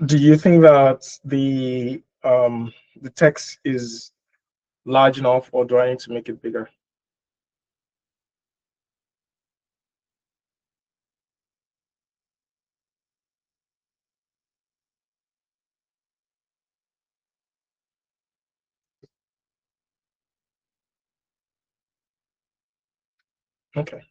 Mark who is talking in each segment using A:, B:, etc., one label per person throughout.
A: do you think that the text is large enough, or do I need to make it bigger? Okay.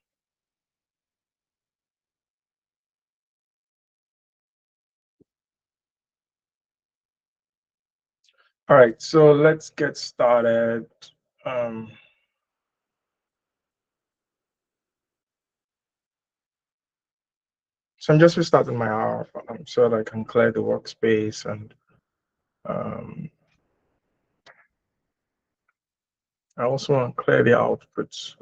A: All right, so let's get started. Um, so I'm just restarting my R so that I can clear the workspace, and um, I also want to clear the outputs.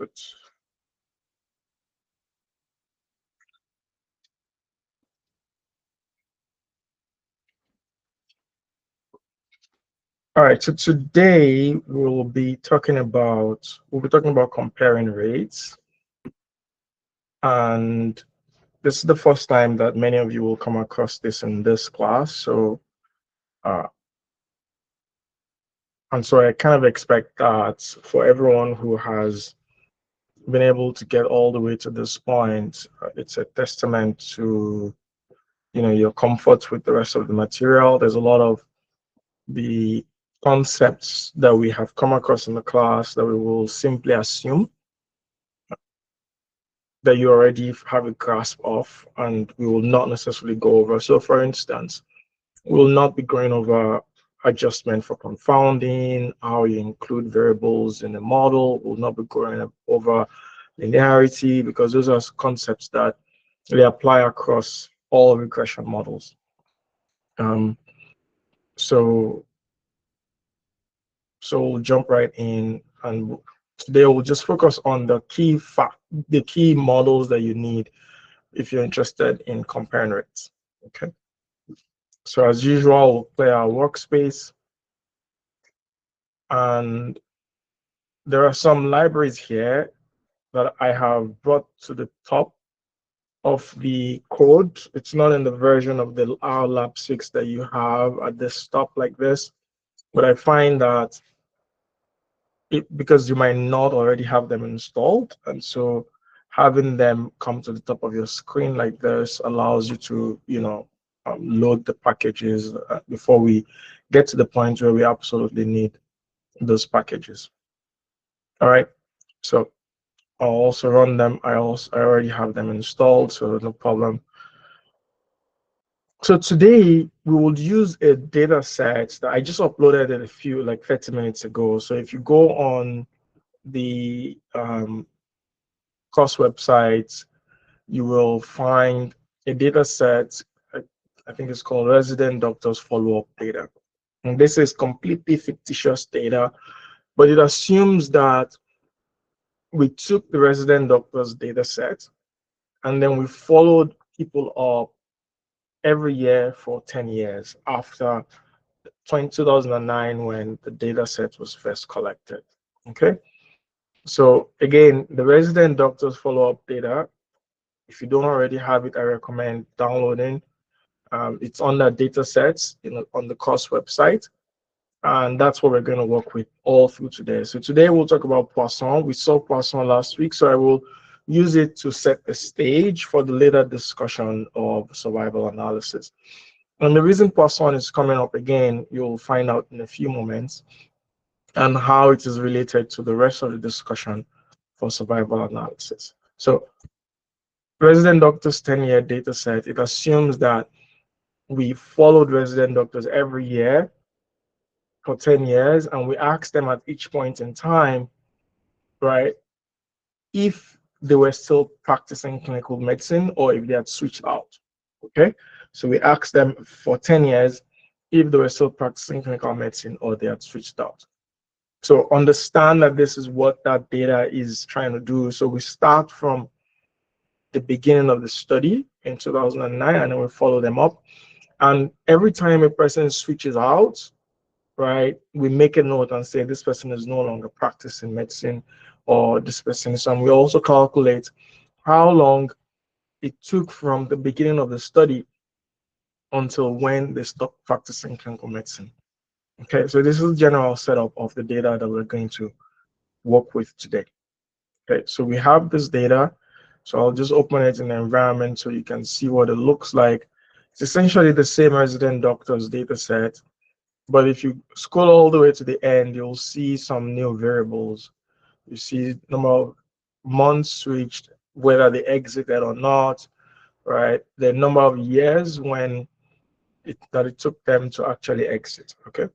A: All right, so today we'll be talking about comparing rates, and this is the first time that many of you will come across this in this class. So, uh, and so I kind of expect that for everyone who has been able to get all the way to this point, it's a testament to your comfort with the rest of the material. There's a lot of the concepts that we have come across in the class that we will simply assume that you already have a grasp of, and we will not necessarily go over. So for instance, we will not be going over adjustment for confounding, how you include variables in a model. We'll not be going over linearity, because those are concepts that they apply across all regression models. So we'll jump right in, and today we'll just focus on the key models that you need if you're interested in comparing rates. Okay. So as usual, we'll play our workspace, and there are some libraries here that I have brought to the top of the code. It's not in the version of the RLab 6 that you have at this top like this, but I find that because you might not already have them installed, and so having them come to the top of your screen like this allows you to load the packages before we get to the point where we absolutely need those packages. All right, so I'll also run them. I already have them installed, so no problem. So today we will use a data set that I just uploaded a few, like 30 minutes ago. So if you go on the course website, you will find a data set. I think it's called Resident Doctors Follow-up Data. And this is completely fictitious data, but it assumes that we took the resident doctors data set and then we followed people up every year for 10 years after 2009 when the data set was first collected. Okay. So again, the resident doctors follow-up data, if you don't already have it, I recommend downloading. It's under data sets on the course website. And that's what we're going to work with all through today. So today we'll talk about Poisson. We saw Poisson last week, so I will use it to set the stage for the later discussion of survival analysis. And the reason Poisson is coming up again, you'll find out in a few moments, and how it is related to the rest of the discussion for survival analysis. So resident doctors 10-year data set, it assumes that we followed resident doctors every year for 10 years, and we asked them at each point in time, right, if they were still practicing clinical medicine or if they had switched out. Okay, so we asked them for 10 years if they were still practicing clinical medicine or they had switched out. So understand that this is what that data is trying to do. So we start from the beginning of the study in 2009, and then we follow them up. And every time a person switches out, right, we make a note and say this person is no longer practicing medicine, or this person is. And we also calculate how long it took from the beginning of the study until when they stop practicing clinical medicine. Okay, so this is the general setup of the data that we're going to work with today. Okay, so we have this data. So I'll just open it in the environment so you can see what it looks like. It's essentially the same resident doctors data set, but if you scroll all the way to the end, you'll see some new variables. You see number of months switched, whether they exited or not, right? The number of years when it took them to actually exit, okay?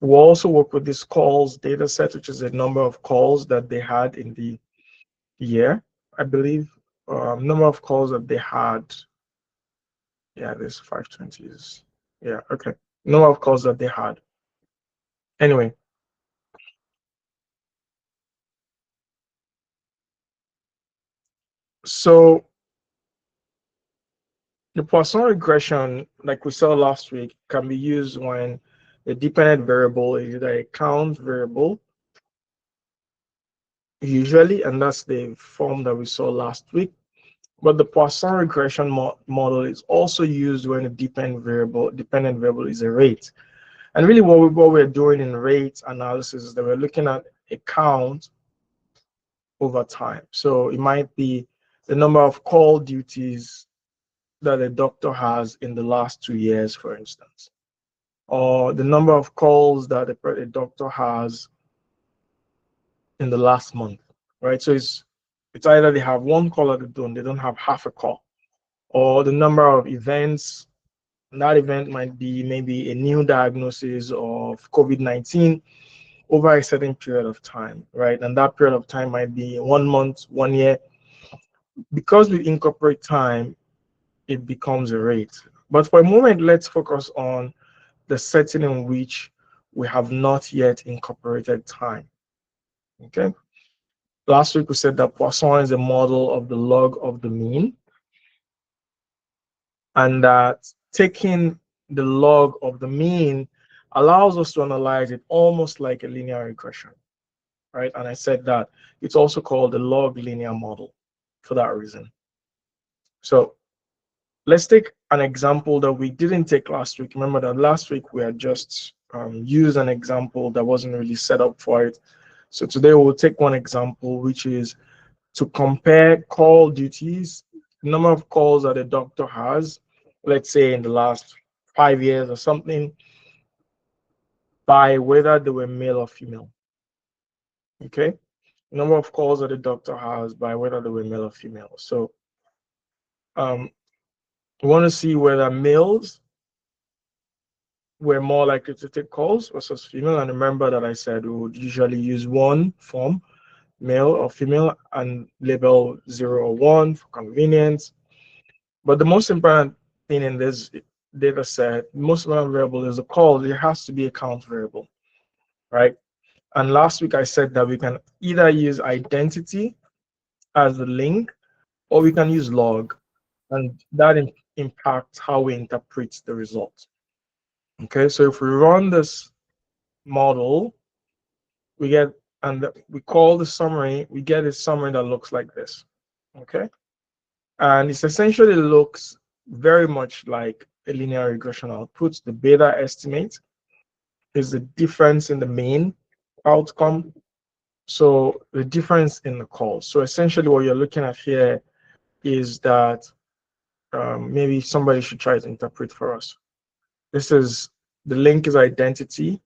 A: We'll also work with this calls data set, which is a number of calls that they had in the year, I believe. Number of calls that they had. Yeah, this 520s. Yeah, okay. Number of calls that they had. Anyway, so the Poisson regression, like we saw last week, can be used when the dependent variable is either a count variable, usually, and that's the form that we saw last week. But the Poisson regression model is also used when a dependent variable is a rate. And really what we're doing in rate analysis is that we're looking at a count over time. So it might be the number of call duties that a doctor has in the last 2 years, for instance, or the number of calls that a doctor has in the last month, right? So it's either they have one call or they don't have half a call, or the number of events. And that event might be maybe a new diagnosis of COVID-19 over a certain period of time, right? And that period of time might be 1 month, 1 year. Because we incorporate time, it becomes a rate. But for a moment, let's focus on the setting in which we have not yet incorporated time. Okay. Last week we said that Poisson is a model of the log of the mean, and that taking the log of the mean allows us to analyze it almost like a linear regression, right? And I said that it's also called the log linear model for that reason. So let's take an example that we didn't take last week. Remember that last week we had just used an example that wasn't really set up for it. So today we'll take one example, which is to compare call duties, the number of calls that a doctor has, let's say in the last 5 years or something, by whether they were male or female. Okay, number of calls that a doctor has by whether they were male or female. So we want to see whether males were more likely to take calls versus female. And remember that I said we would usually use one form, male or female, and label 0 or 1 for convenience. But the most important thing in this data set, most important variable is the call. There has to be a count variable, right? And last week I said that we can either use identity as the link, or we can use log, and that impacts how we interpret the result. Okay, so if we run this model, we get, and we call the summary, we get a summary that looks like this. Okay, and it essentially looks very much like a linear regression output. The beta estimate is the difference in the mean outcome, so the difference in the call. So essentially what you're looking at here is that maybe somebody should try to interpret for us. This is, the link is identity,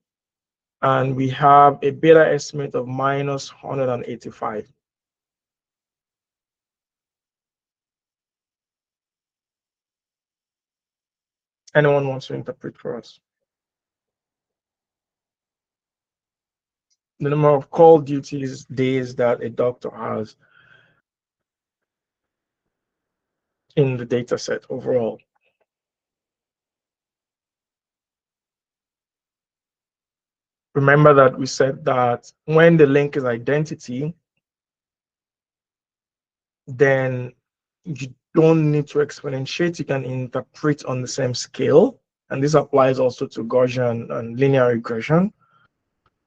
A: and we have a beta estimate of minus 185. Anyone wants to interpret for us? The number of call duties days that a doctor has in the data set overall. Remember that we said that when the link is identity, then you don't need to exponentiate, you can interpret on the same scale. And this applies also to Gaussian and linear regression,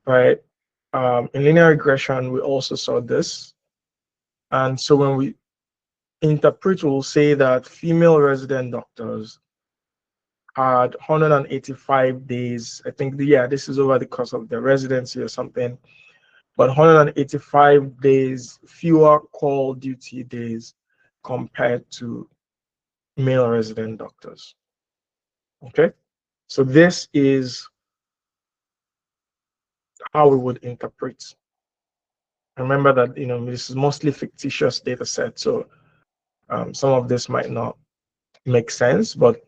A: right? In linear regression, we also saw this. And so when we interpret, we'll say that female resident doctors had 185 days. I think, yeah, this is over the course of their residency or something, but 185 days fewer call duty days compared to male resident doctors. Okay, so this is how we would interpret. Remember that this is mostly fictitious data set, so some of this might not make sense, but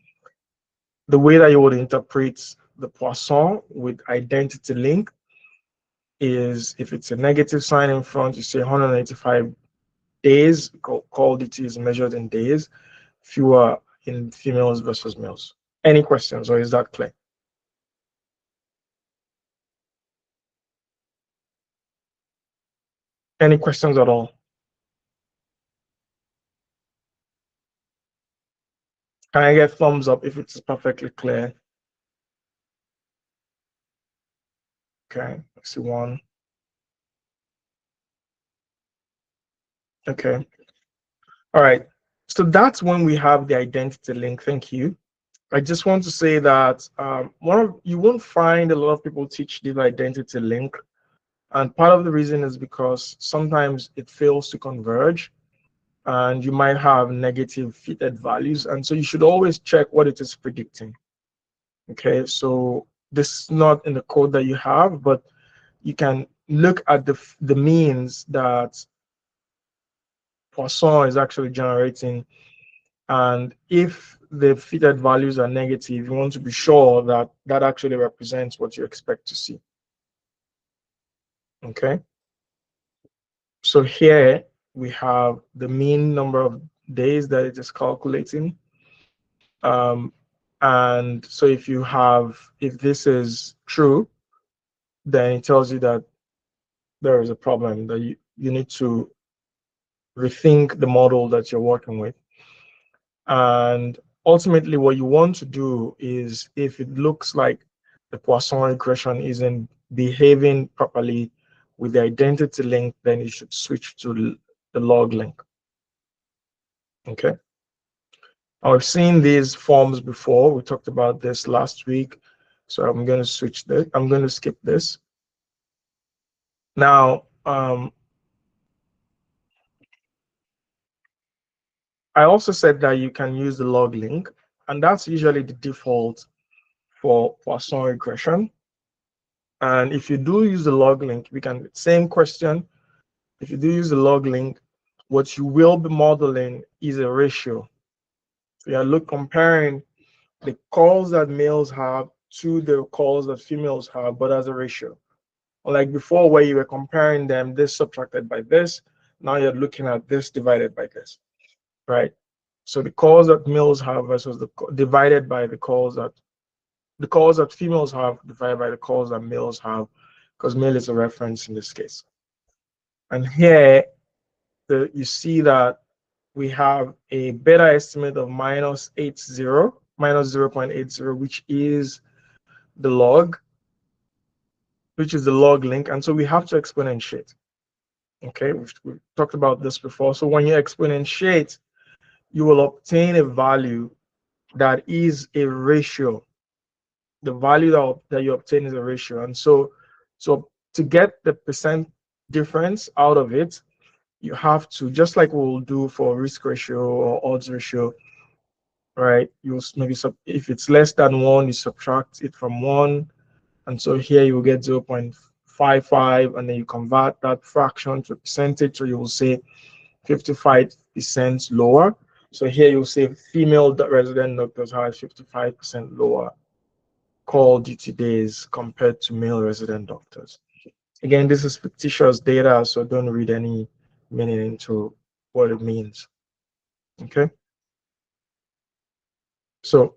A: the way that you would interpret the Poisson with identity link is, if it's a negative sign in front, you say 185 days, call duty is measured in days, fewer in females versus males. Any questions, or is that clear? Any questions at all? Can I get thumbs up if it's perfectly clear? Okay, I see one. Okay. All right. So that's when we have the identity link. Thank you. I just want to say that you won't find a lot of people teach the identity link, and part of the reason is because sometimes it fails to converge, and you might have negative fitted values, and so you should always check what it is predicting. Okay, so this is not in the code that you have, but you can look at the means that Poisson is actually generating, and if the fitted values are negative, you want to be sure that that actually represents what you expect to see. Okay, so here we have the mean number of days that it is calculating, and so if this is true, then it tells you that there is a problem, that you need to rethink the model that you're working with. And ultimately, what you want to do is, if it looks like the Poisson regression isn't behaving properly with the identity link, then you should switch to the log link. Okay. I've seen these forms before. We talked about this last week. So I'm going to switch this. I'm going to skip this. Now, I also said that you can use the log link, and that's usually the default for Poisson regression. And if you do use the log link, we can, same question. If you do use the log link, what you will be modeling is a ratio. So you're comparing the calls that males have to the calls that females have, but as a ratio. Unlike before, where you were comparing them, this subtracted by this, now you're looking at this divided by this, right? So the calls that males have versus divided by the calls that females have divided by the calls that males have, because male is a reference in this case. And here, you see that we have a beta estimate of minus 0.80, which is the log, link. And so we have to exponentiate. Okay, we've talked about this before. So when you exponentiate, you will obtain a value that is a ratio. The value that you obtain is a ratio. And so to get the percent difference out of it, you have to, just like we'll do for risk ratio or odds ratio, right? You'll maybe, if it's less than 1, you subtract it from 1. And so here you will get 0.55, and then you convert that fraction to a percentage. So you will say 55% lower. So here you'll say female resident doctors have 55% lower call duty days compared to male resident doctors. Again, this is fictitious data, so don't read any meaning into what it means. Okay. So,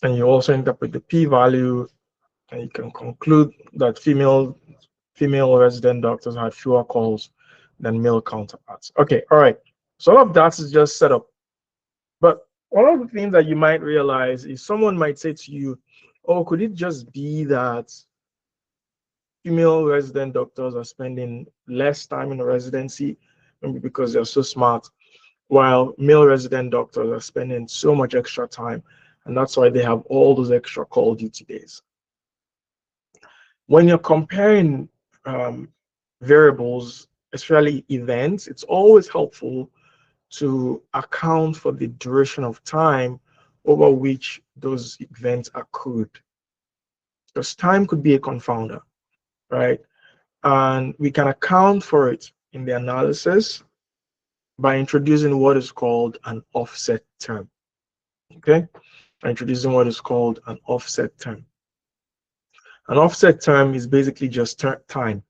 A: and you also interpret the p-value, and you can conclude that female resident doctors had fewer calls than male counterparts. Okay, all right. So all of that is just set up. But one of the things that you might realize is, someone might say to you, oh, could it just be that female resident doctors are spending less time in the residency, maybe because they're so smart, while male resident doctors are spending so much extra time, And that's why they have all those extra call duty days. When you're comparing variables, especially events, it's always helpful to account for the duration of time over which those events accrued. Because time could be a confounder, right? And we can account for it in the analysis by introducing what is called an offset term. Okay? Introducing what is called an offset term. An offset term is basically just time,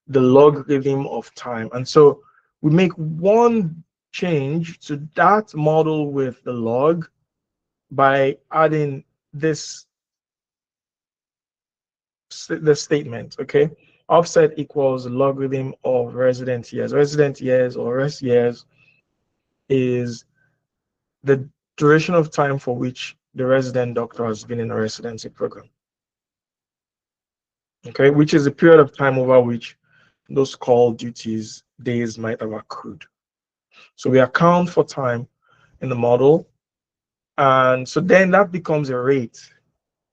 A: the logarithm of time. And so we make one change to that model with the log by adding this statement, okay? Offset equals logarithm of resident years. Resident years or rest years is the duration of time for which the resident doctor has been in a residency program, okay? Which is the period of time over which those call duties days might have accrued. So we account for time in the model, and so then that becomes a rate,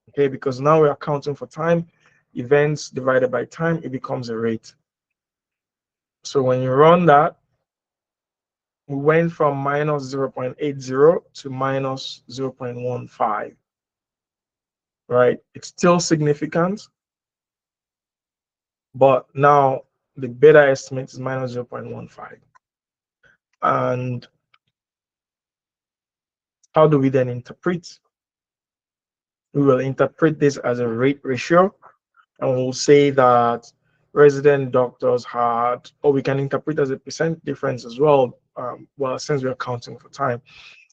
A: okay? Because now we're accounting for time, events divided by time, it becomes a rate. So when you run that, we went from minus 0.80 to minus 0.15, right? It's still significant, but now the beta estimate is minus 0.15. And how do we then interpret? We will interpret this as a rate ratio, and we'll say that resident doctors had, or we can interpret as a percent difference as well. Well, since we're counting for time,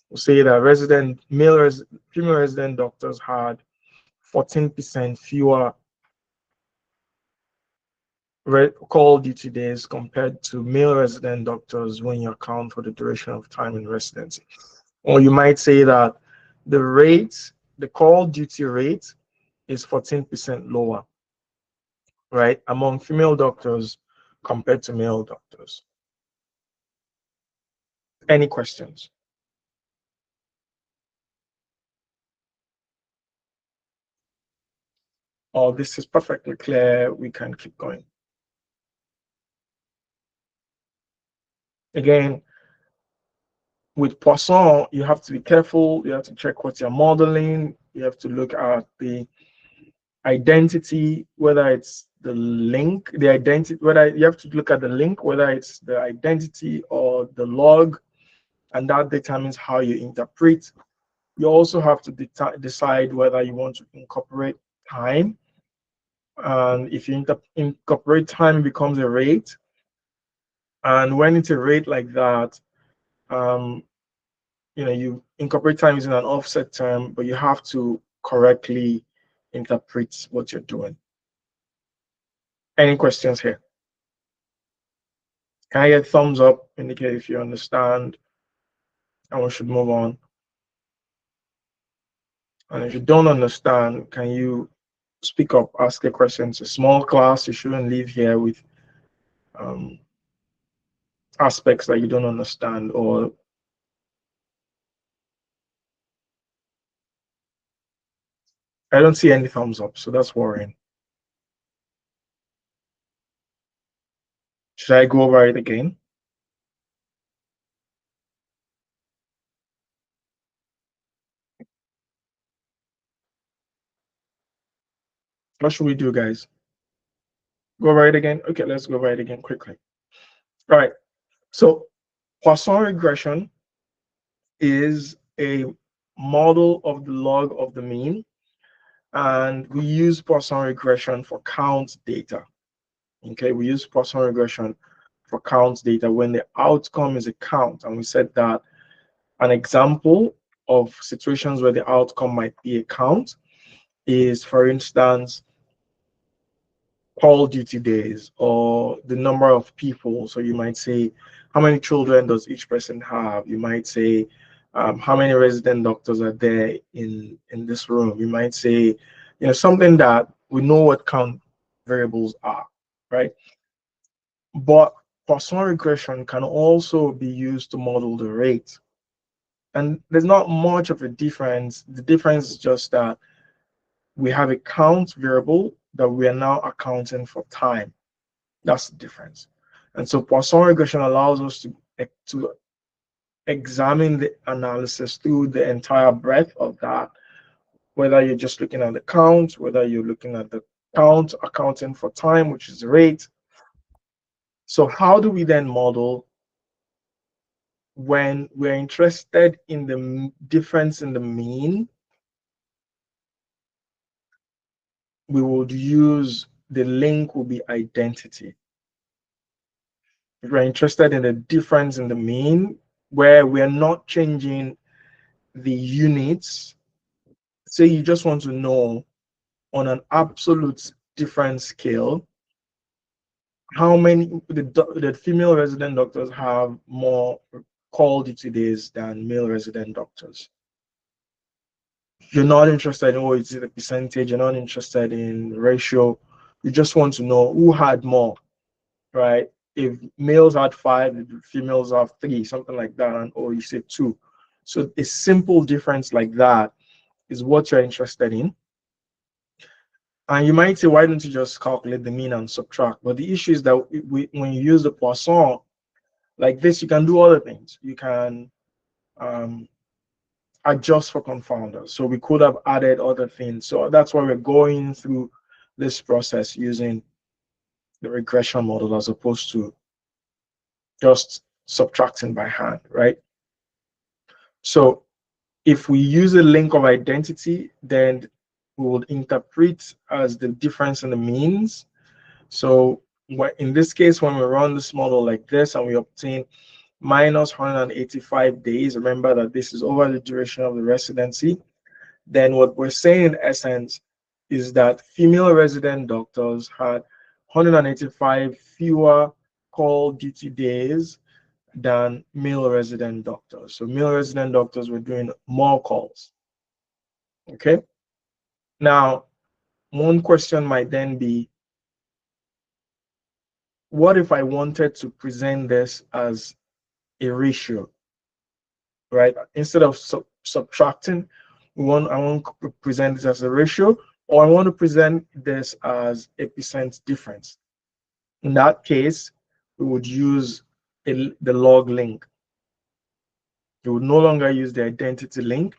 A: we'll say that female resident doctors had 14% fewer call duty days compared to male resident doctors when you account for the duration of time in residency. Or you might say that the call duty rate is 14% lower, right, among female doctors compared to male doctors. Any questions? Oh, this is perfectly clear. We can keep going. Again, with Poisson, you have to be careful. You have to check what you're modeling. You have to look at the identity, whether it's the link, the identity, whether you have to look at the link, whether it's the identity or the log, and that determines how you interpret. You also have to decide whether you want to incorporate time. And if you incorporate time, it becomes a rate. And when it's a rate like that, you incorporate time using an offset term, but you have to correctly interpret what you're doing. Any questions here? Can I get thumbs up, indicate if you understand, and we should move on? And if you don't understand, can you speak up, ask a question? It's a small class. You shouldn't leave here with aspects that you don't understand. Or I don't see any thumbs up, so that's worrying. Should I go over it again? What should we do, guys? Go over it again? Okay, let's go over it again quickly. All right. So Poisson regression is a model of the log of the mean, and we use Poisson regression for count data. Okay, we use Poisson regression for count data when the outcome is a count, and we said that an example of situations where the outcome might be a count is, for instance, call duty days or the number of people. So you might say, how many children does each person have? You might say, how many resident doctors are there in this room? You might say, something that we know what count variables are, right? But Poisson regression can also be used to model the rate. And there's not much of a difference. The difference is just that we have a count variable that we are now accounting for time. That's the difference. And so Poisson regression allows us to examine the analysis through the entire breadth of that, whether you're just looking at the count, whether you're looking at the count accounting for time, which is the rate. So how do we then model when we're interested in the difference in the mean? We would use the link will be identity. If we're interested in the difference in the mean, where we're not changing the units, say you just want to know on an absolute difference scale, how many the female resident doctors have more call duty days than male resident doctors. You're not interested in, oh, it's the percentage, you're not interested in ratio. You just want to know who had more, right? If males had 5, if females have 3, something like that, and or you say 2. So a simple difference like that is what you're interested in. And you might say, why don't you just calculate the mean and subtract? But the issue is that when you use the Poisson like this, you can do other things. You can adjust for confounders. So we could have added other things. So that's why we're going through this process using the regression model as opposed to just subtracting by hand, right? So if we use a link of identity, then we would interpret as the difference in the means. So in this case, when we run this model like this and we obtain minus 185 days, remember that this is over the duration of the residency, then what we're saying in essence is that female resident doctors had 185 fewer call duty days than male resident doctors. So male resident doctors were doing more calls. Okay. Now, one question might then be, what if I wanted to present this as a ratio, right? Instead of subtracting, I want to present this as a ratio, or I want to present this as a percent difference. In that case, we would use the log link. We would no longer use the identity link,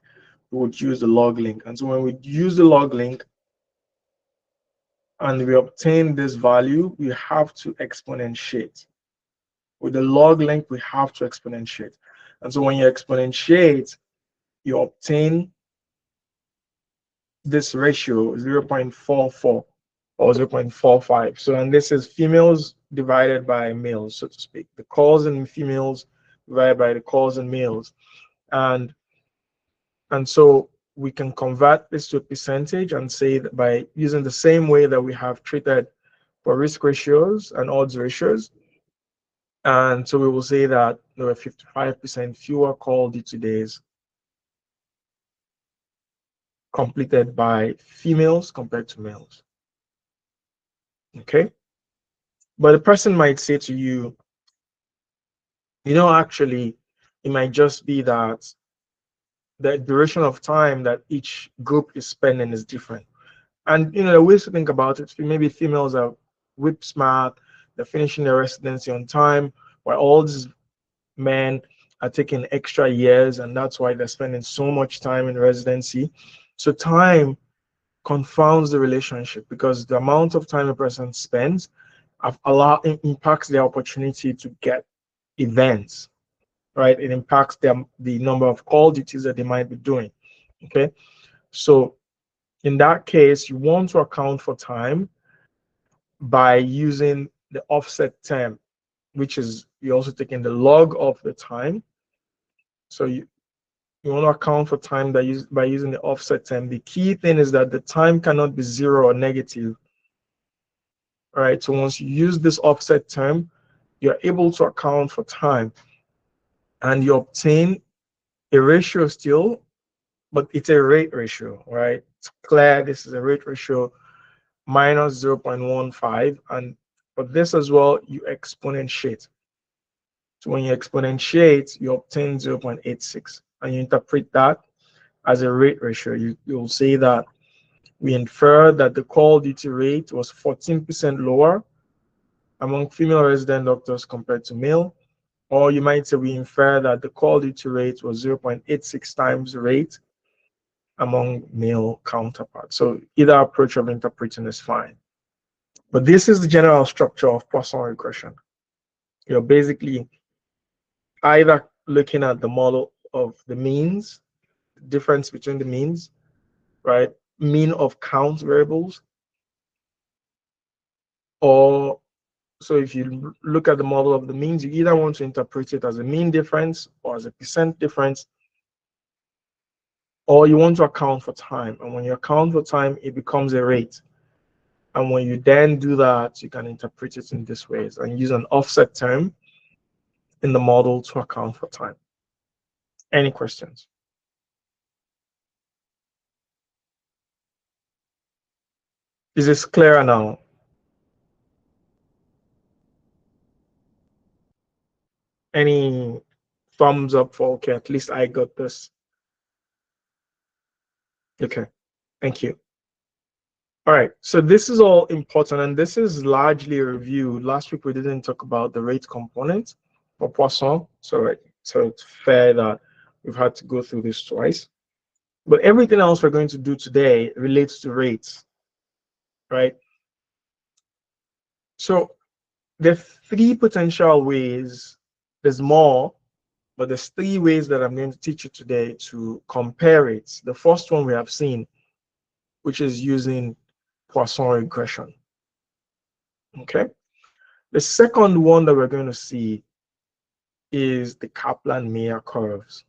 A: we would use the log link. And so when we use the log link and we obtain this value, we have to exponentiate. With the log link, we have to exponentiate. And so when you exponentiate, you obtain this ratio 0.44 or 0.45. So, and this is females divided by males, so to speak. The calls in females divided by the calls in males. And so we can convert this to a percentage and say that by using the same way that we have treated for risk ratios and odds ratios. And so we will say that there were 55% fewer call duty days completed by females compared to males. Okay. But the person might say to you, actually, it might just be that the duration of time that each group is spending is different. And the ways to think about it, maybe females are whip smart, they're finishing their residency on time, while all these men are taking extra years, and that's why they're spending so much time in residency. So time confounds the relationship because the amount of time a person spends impacts their opportunity to get events, right? It impacts the number of call duties that they might be doing. Okay, so in that case, you want to account for time by using the offset term, which is you're also taking the log of the time. So you want to account for time by using the offset term. The key thing is that the time cannot be 0 or negative. All right, so once you use this offset term, you're able to account for time and you obtain a ratio still, but it's a rate ratio, right? It's clear this is a rate ratio minus 0.15, and for this as well, you exponentiate. So when you exponentiate, you obtain 0.86. and you interpret that as a rate ratio, you'll say that we infer that the call duty rate was 14% lower among female resident doctors compared to male. Or you might say we infer that the call duty rate was 0.86 times the rate among male counterparts. So either approach of interpreting is fine. But this is the general structure of Poisson regression. You're basically either looking at the model of the means, difference between the means, right? Mean of count variables. Or so if you look at the model of the means, you either want to interpret it as a mean difference or as a percent difference, or you want to account for time. And when you account for time, it becomes a rate. And when you then do that, you can interpret it in this ways and use an offset term in the model to account for time. Any questions? Is this clearer now? Any thumbs up for, okay, at least I got this. Okay, thank you. All right, so this is all important, and this is largely a review. Last week we didn't talk about the rate component for Poisson, so it's fair that we've had to go through this twice. But everything else we're going to do today relates to rates, right? So there are three potential ways. There's more, but there's three ways that I'm going to teach you today to compare rates. The first one we have seen, which is using Poisson regression. Okay. The second one that we're going to see is the Kaplan-Meier curves.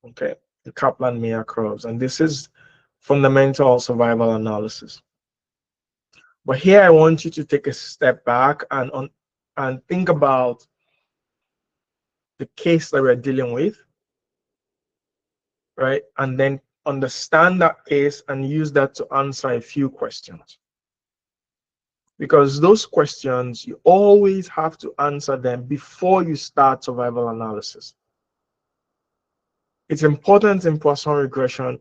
A: Okay, the Kaplan-Meier curves, and this is fundamental survival analysis. But here I want you to take a step back and think about the case that we're dealing with, right? And then understand that case and use that to answer a few questions. Because those questions, you always have to answer them before you start survival analysis. It's important in Poisson regression,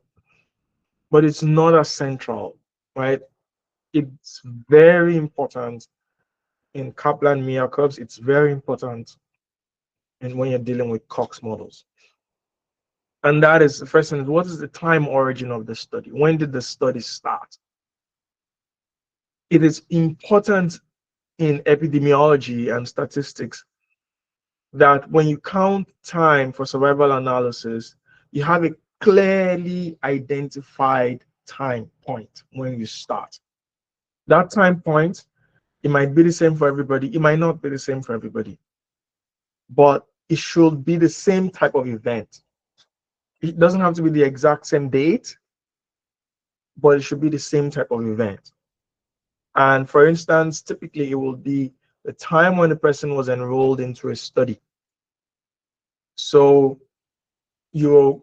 A: but it's not as central, right? It's very important in Kaplan-Meier curves. It's very important in when you're dealing with Cox models. And that is the first thing. What is the time origin of the study? When did the study start? It is important in epidemiology and statistics that when you count time for survival analysis, you have a clearly identified time point when you start. That time point, it might be the same for everybody. It might not be the same for everybody, but it should be the same type of event. It doesn't have to be the exact same date, but it should be the same type of event. And for instance, typically it will be the time when the person was enrolled into a study. So you're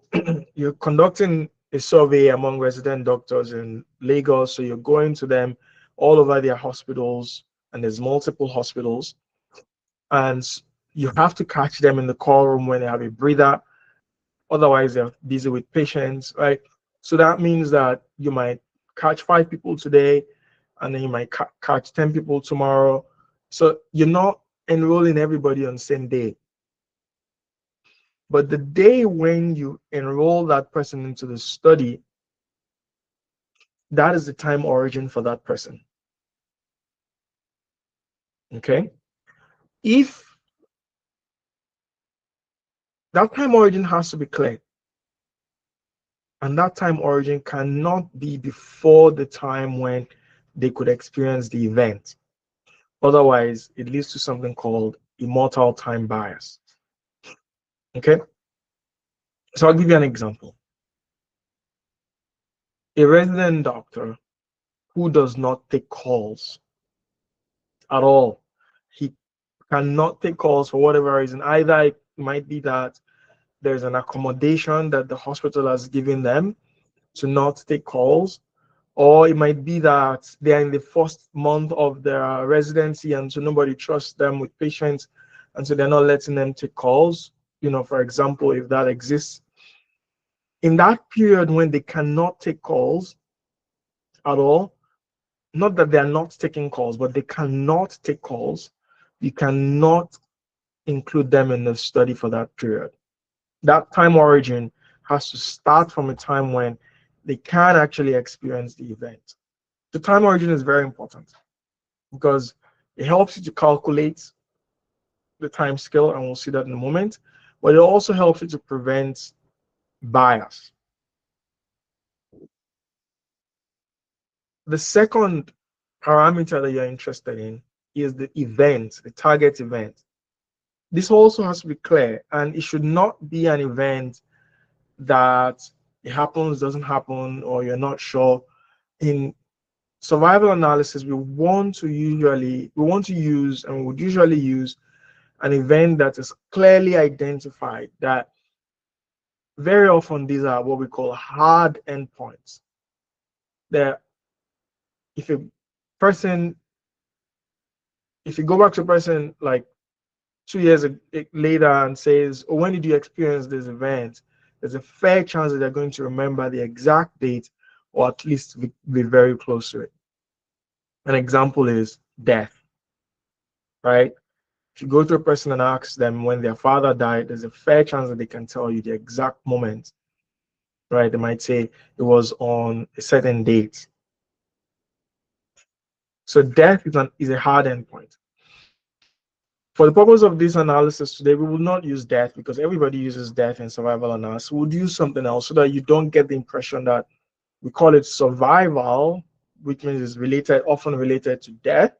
A: conducting a survey among resident doctors in Lagos. So you're going to them all over their hospitals, and there's multiple hospitals, and you have to catch them in the call room when they have a breather. Otherwise, they're busy with patients, right? So that means that you might catch 5 people today, and then you might catch 10 people tomorrow. So you're not enrolling everybody on the same day. But the day when you enroll that person into the study, that is the time origin for that person. Okay? If that time origin has to be clear, and that time origin cannot be before the time when they could experience the event. Otherwise, it leads to something called immortal time bias. Okay? So I'll give you an example. A resident doctor who does not take calls at all, he cannot take calls for whatever reason. Either it might be that there's an accommodation that the hospital has given them to not take calls, or it might be that they're in the first month of their residency and so nobody trusts them with patients, and so they're not letting them take calls. You know, for example, if that exists, In that period when they cannot take calls at all, not that they are not taking calls, but they cannot take calls, you cannot include them in the study for that period. That time origin has to start from a time when they can actually experience the event. The time origin is very important because it helps you to calculate the time scale, and we'll see that in a moment, but it also helps you to prevent bias. The second parameter that you're interested in is the event, the target event. This also has to be clear, and it should not be an event that it happens, doesn't happen, or you're not sure. In survival analysis, we want to use, and we would usually use an event that is clearly identified. That very often these are what we call hard endpoints. That if a person, if you go back to a person like 2 years later and says, "Oh, when did you experience this event?" There's a fair chance that they're going to remember the exact date, or at least be very close to it. An example is death, right? If you go to a person and ask them when their father died, there's a fair chance that they can tell you the exact moment, right? They might say it was on a certain date. So death is a hard endpoint. For the purpose of this analysis today, we will not use death because everybody uses death in survival analysis. We'll use something else so that you don't get the impression that we call it survival, which means it's related, often related to death,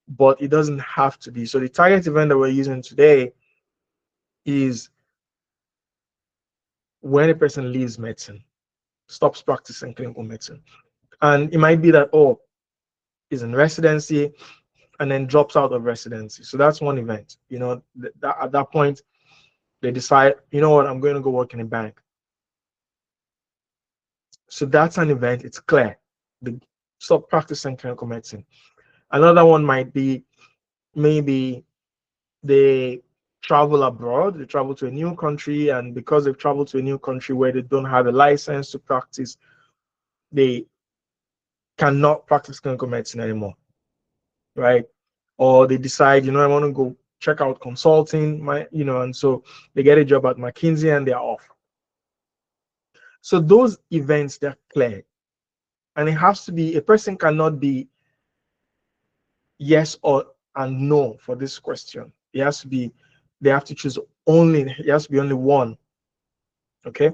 A: but it doesn't have to be. So the target event that we're using today is when a person leaves medicine, stops practicing clinical medicine. And it might be that, oh, is in residency and then drops out of residency. So that's one event. You know, at that point, they decide, you know what, I'm going to go work in a bank. So that's an event. It's clear. They stop practicing clinical medicine. Another one might be maybe they travel abroad, they travel to a new country, and because they've traveled to a new country where they don't have a license to practice, they cannot practice clinical medicine anymore, right? Or they decide, you know, I want to go check out consulting, and so they get a job at McKinsey and they're off. So those events, they're clear. And it has to be, a person cannot be yes or and no for this question. It has to be, they have to choose only, it has to be only one. Okay.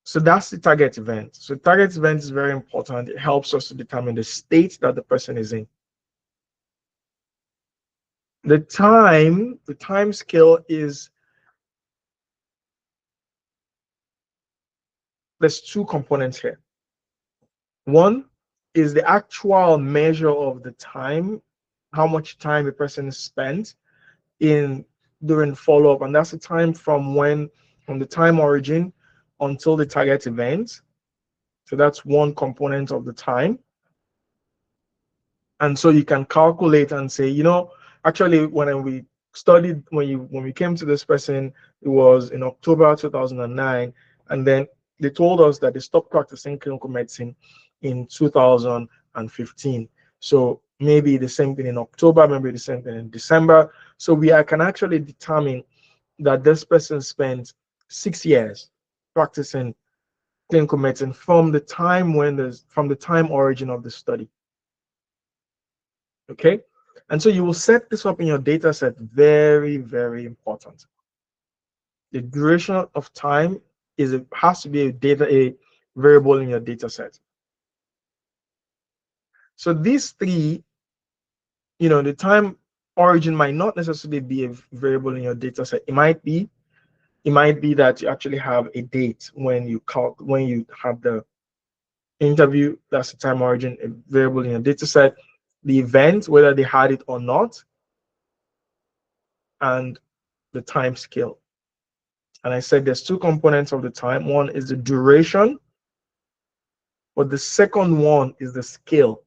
A: So that's the target event. So target event is very important. It helps us to determine the state that the person is in. The time scale is, there's two components here. One is the actual measure of the time, how much time a person spent in during follow-up, and that's the time from the time origin until the target event. So that's one component of the time. And so you can calculate and say, you know, actually when we studied, when we came to this person, it was in October 2009, and then they told us that they stopped practicing clinical medicine in 2015. So maybe the same thing in October, maybe the same thing in December. So can actually determine that this person spent 6 years practicing clinical medicine from the time origin of the study. Okay, and so you will set this up in your data set. Very, very important. The duration of time has to be a variable in your data set. So these three, the time origin might not necessarily be a variable in your data set. It might be that you actually have a date when you have the interview. That's the time origin, a variable in your data set. The event, whether they had it or not, and the time scale. And I said there's two components of the time. One is the duration, but the second one is the scale,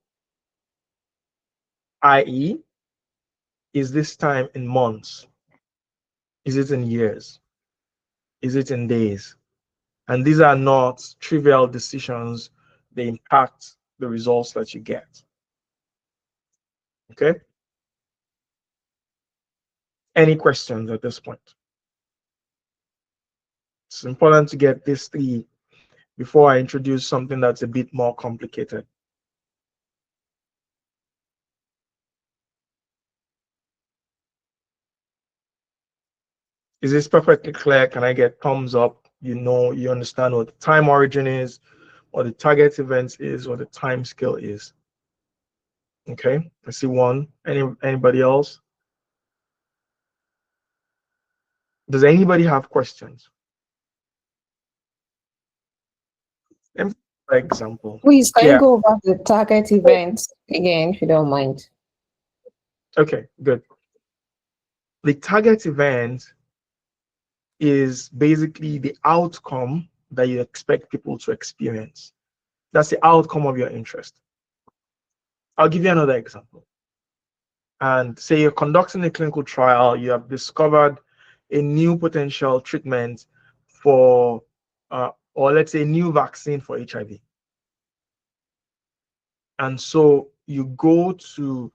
A: i.e., is this time in months? Is it in years? Is it in days? And these are not trivial decisions. They impact the results that you get. Okay? Any questions at this point? It's important to get these three before I introduce something that's a bit more complicated. Is this perfectly clear? Can I get thumbs up? You know, you understand what the time origin is, what the target event is, what the time scale is. Okay, I see one. Anybody else? Does anybody have questions? For example.
B: Please, can you
A: Yeah.
B: go over the target event again, if you don't mind?
A: Okay, good. The target event is basically the outcome that you expect people to experience. That's the outcome of your interest. I'll give you another example. And say you're conducting a clinical trial, you have discovered a new potential treatment for, or let's say, a new vaccine for HIV. And so you go to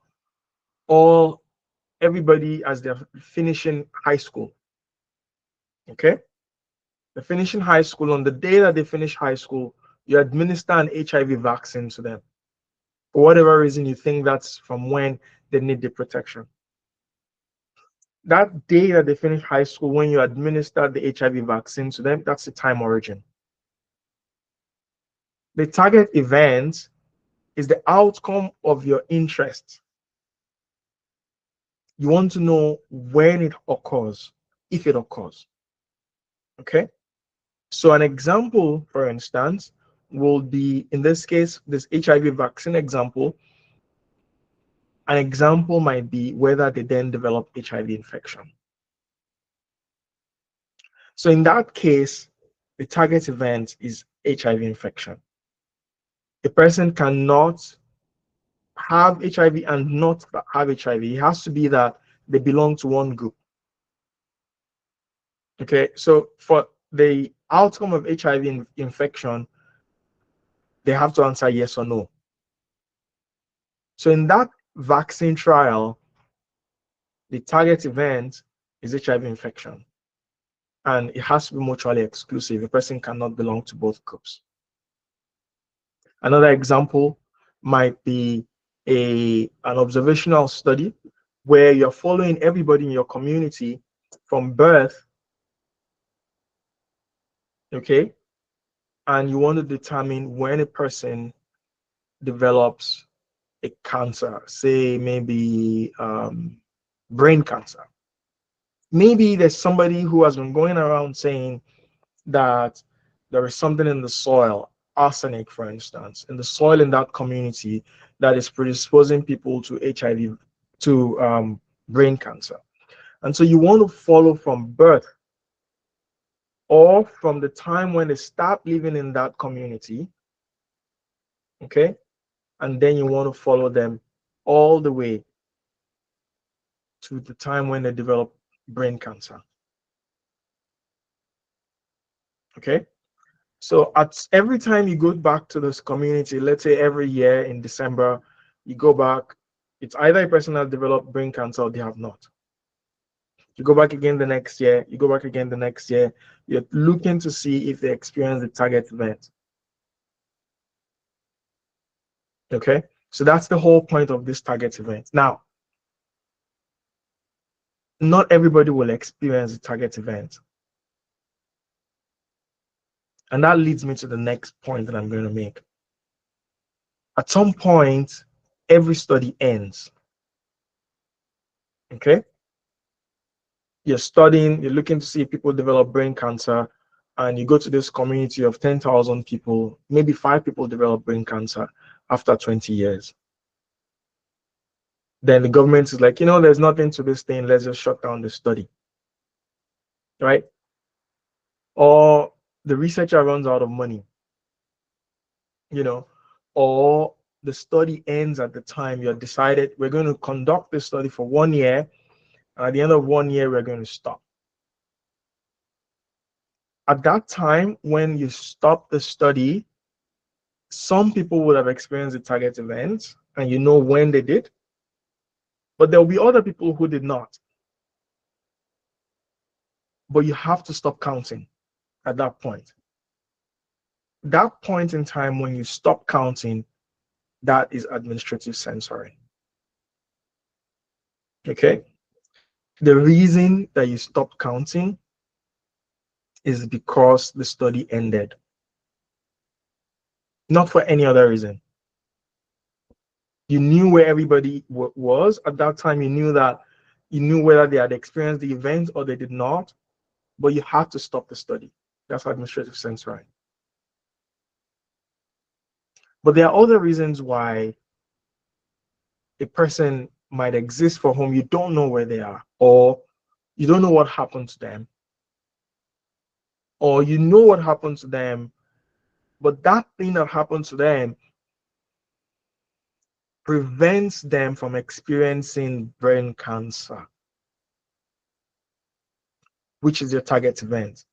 A: everybody as they're finishing high school. Okay? They're finishing high school. On the day that they finish high school, you administer an HIV vaccine to them. For whatever reason, you think that's from when they need the protection. That day that they finish high school, when you administer the HIV vaccine to them, that's the time origin. The target event is the outcome of your interest. You want to know when it occurs, if it occurs. Okay? So an example, for instance, will be, in this case, this HIV vaccine example. An example might be whether they then develop HIV infection. So in that case, the target event is HIV infection. A person cannot have HIV and not have HIV. It has to be that they belong to one group. Okay, so for the outcome of HIV infection, they have to answer yes or no. So in that vaccine trial, the target event is HIV infection. And it has to be mutually exclusive. A person cannot belong to both groups. Another example might be an observational study where you're following everybody in your community from birth, okay? And you want to determine when a person develops a cancer, say maybe brain cancer. Maybe there's somebody who has been going around saying that there is something in the soil, arsenic, for instance, in the soil in that community that is predisposing people to HIV, to brain cancer. And so you want to follow from birth or from the time when they start living in that community, okay? And then you want to follow them all the way to the time when they develop brain cancer, okay? So at every time you go back to this community, let's say every year in December, you go back, it's either a person has developed brain cancer or they have not. You go back again the next year, you go back again the next year, you're looking to see if they experience the target event. Okay, so that's the whole point of this target event. Now, not everybody will experience the target event. And that leads me to the next point that I'm going to make. At some point, every study ends. Okay? You're studying, you're looking to see if people develop brain cancer, and you go to this community of 10,000 people, maybe 5 people develop brain cancer after 20 years. Then the government is like, there's nothing to this thing, let's just shut down the study. Right? Or the researcher runs out of money, or the study ends at the time you're decided we're going to conduct this study for 1 year, and at the end of 1 year, we're going to stop. At that time, when you stop the study, some people would have experienced the target event, and you know when they did, but there will be other people who did not. But you have to stop counting at that point. That point in time when you stop counting, that is administrative censoring. Okay? The reason that you stopped counting is because the study ended, not for any other reason. You knew where everybody was at that time. You knew whether they had experienced the event or they did not, but you had to stop the study. That's administrative censoring. But there are other reasons why a person might exist for whom you don't know where they are, or you don't know what happened to them, or you know what happened to them, but that thing that happened to them prevents them from experiencing brain cancer, which is your target event,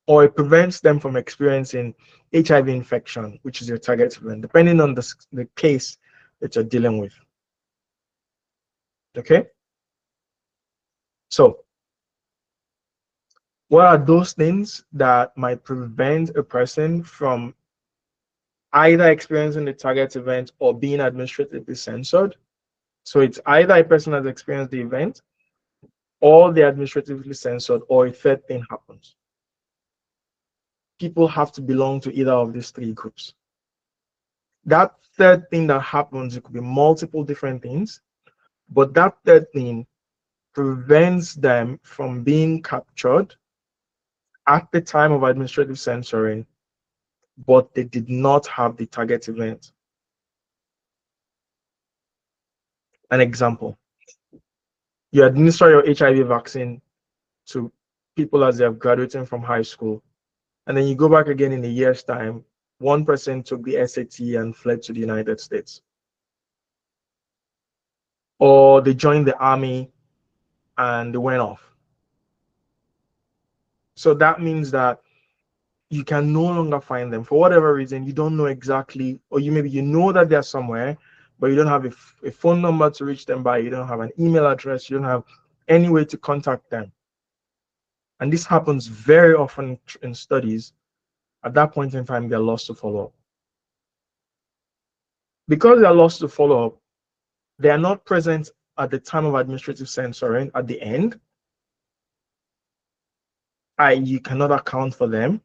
A: or it prevents them from experiencing HIV infection, which is your target event, depending on the case that you're dealing with. Okay? So, what are those things that might prevent a person from either experiencing the target event or being administratively censored? So it's either a person has experienced the event, or they're administratively censored, or a third thing happens. People have to belong to either of these three groups. That third thing that happens, it could be multiple different things, but that third thing prevents them from being captured at the time of administrative censoring, but they did not have the target event. An example: you administer your HIV vaccine to people as they are graduating from high school, and then you go back again in a year's time. One person took the SAT and fled to the United States, or they joined the army and they went off. So that means that you can no longer find them for whatever reason. You don't know exactly, or maybe you know that they're somewhere, but you don't have a phone number to reach them by. You don't have an email address. You don't have any way to contact them. And this happens very often in studies. At that point in time, they're lost to follow up. Because they're lost to follow up, they are not present at the time of administrative censoring at the end. You cannot account for them,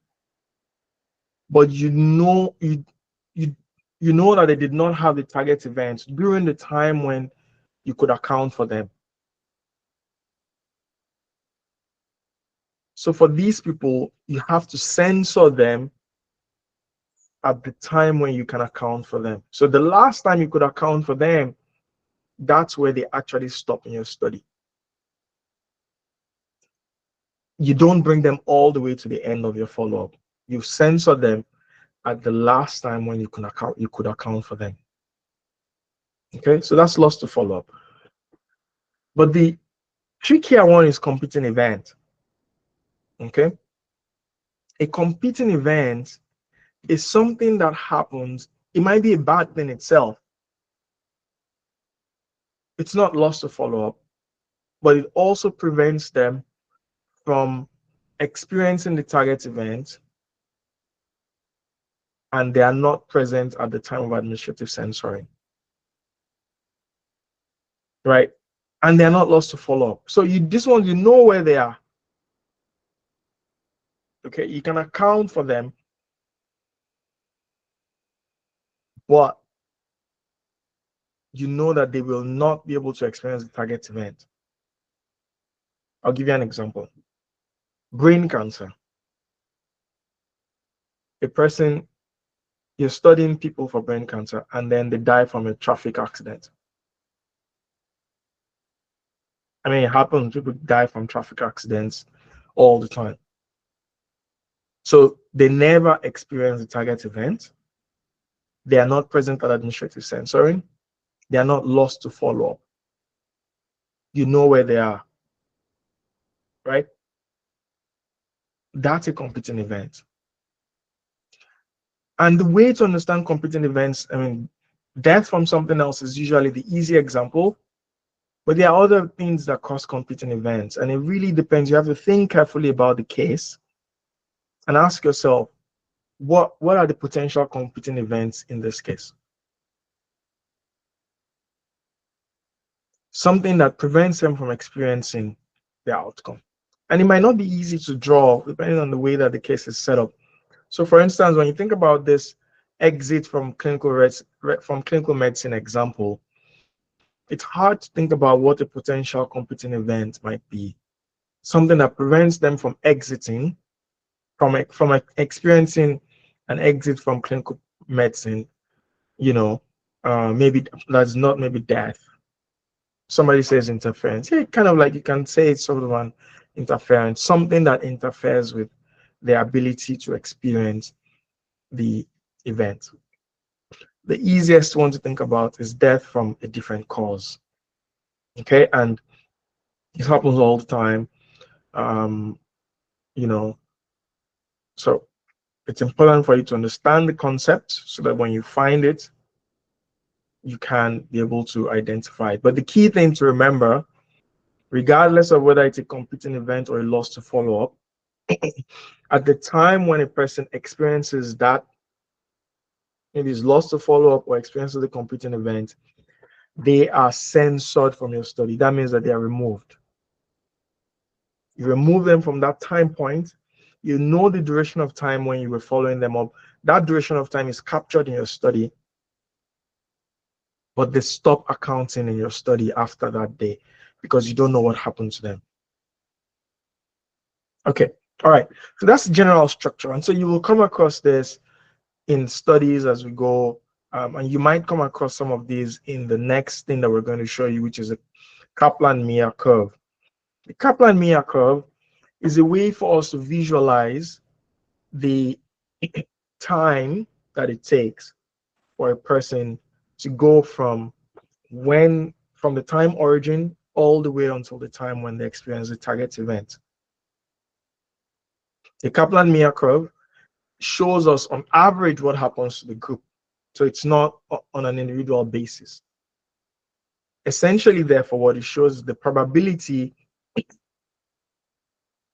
A: but you know that they did not have the target events during the time when you could account for them. So for these people, you have to censor them at the time when you can account for them. So the last time you could account for them, that's where they actually stop in your study. You don't bring them all the way to the end of your follow-up. You censor them at the last time when you could account for them. Okay, so that's lost to follow-up. But the trickier one is competing event. Okay, a competing event is something that happens. It might be a bad thing itself. It's not lost to follow-up, but it also prevents them from experiencing the target event, and they are not present at the time of administrative censoring. Right? And they're not lost to follow-up. So this one, you know where they are. Okay, you can account for them, but you know that they will not be able to experience the target event. I'll give you an example. Brain cancer. A person, you're studying people for brain cancer, and then they die from a traffic accident. I mean, it happens. People die from traffic accidents all the time. So they never experience the target event. They are not present at administrative censoring. They are not lost to follow-up. You know where they are, right? that's a competing event. And the way to understand competing events, I mean, death from something else is usually the easy example, but there are other things that cause competing events, and it really depends. You have to think carefully about the case and ask yourself, what are the potential competing events in this case? Something that prevents them from experiencing the outcome. And it might not be easy to draw depending on the way that the case is set up. So for instance, when you think about this exit from clinical medicine example, it's hard to think about what a potential competing event might be. Something that prevents them from exiting, from experiencing an exit from clinical medicine, you know, maybe that's not maybe death. Somebody says interference. Yeah, kind of like you can say it's sort of an interference, something that interferes with their ability to experience the event. The easiest one to think about is death from a different cause. Okay, and it happens all the time. Um, you know, so it's important for you to understand the concept so that when you find it, you can be able to identify it. But the key thing to remember, regardless of whether it's a competing event or a loss to follow up, at the time when a person experiences that, maybe it's lost to follow up or experiences the competing event, they are censored from your study. That means that they are removed. You remove them from that time point. You know the duration of time when you were following them up. That duration of time is captured in your study, but they stop accounting in your study after that day because you don't know what happened to them. Okay, all right. So that's the general structure. And so you will come across this in studies as we go. And you might come across some of these in the next thing that we're going to show you, which is a Kaplan-Meier curve. The Kaplan-Meier curve is a way for us to visualize the time that it takes for a person to go from the time origin all the way until the time when they experience the target event. The Kaplan-Meier curve shows us on average what happens to the group. So it's not on an individual basis. Essentially, therefore, what it shows is the probability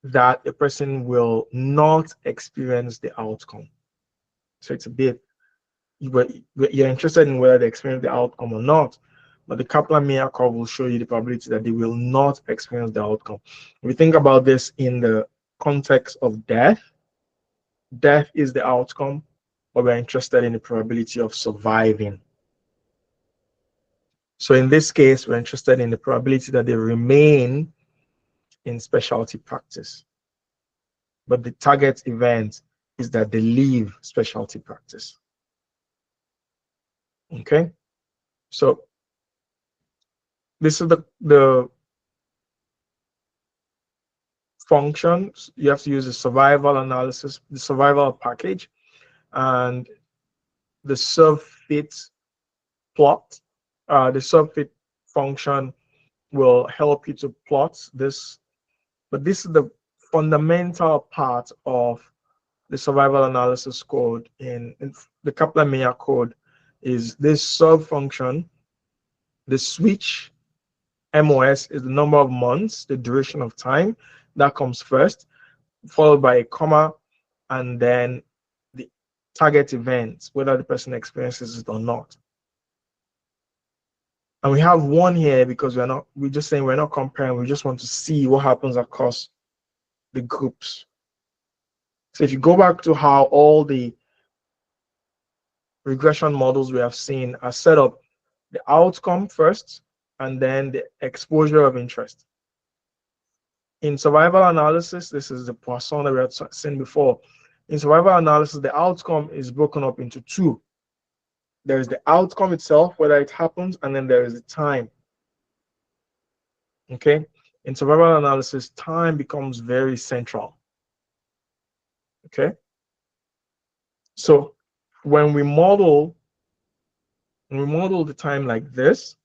A: that a person will not experience the outcome. So it's a bit, you're interested in whether they experience the outcome or not, but the Kaplan-Meier curve will show you the probability that they will not experience the outcome. If we think about this in the context of death, death is the outcome, but we're interested in the probability of surviving. So in this case, we're interested in the probability that they remain in specialty practice. But the target event is that they leave specialty practice. Okay, so this is the functions. You have to use the survival analysis, the survival package, and the subfit plot. The subfit function will help you to plot this, but this is the fundamental part of the survival analysis code in the Kaplan-Meier code is this sub function. The switch MOS is the number of months, the duration of time that comes first, followed by a comma, and then the target event, whether the person experiences it or not. And we have one here because we're just saying we're not comparing, we just want to see what happens across the groups. So if you go back to how all the regression models we have seen are set up, the outcome first, and then the exposure of interest. In survival analysis, this is the Poisson that we had seen before. In survival analysis, the outcome is broken up into two. There is the outcome itself, whether it happens, and then there is the time. Okay? In survival analysis, time becomes very central. Okay? So when we model the time like this,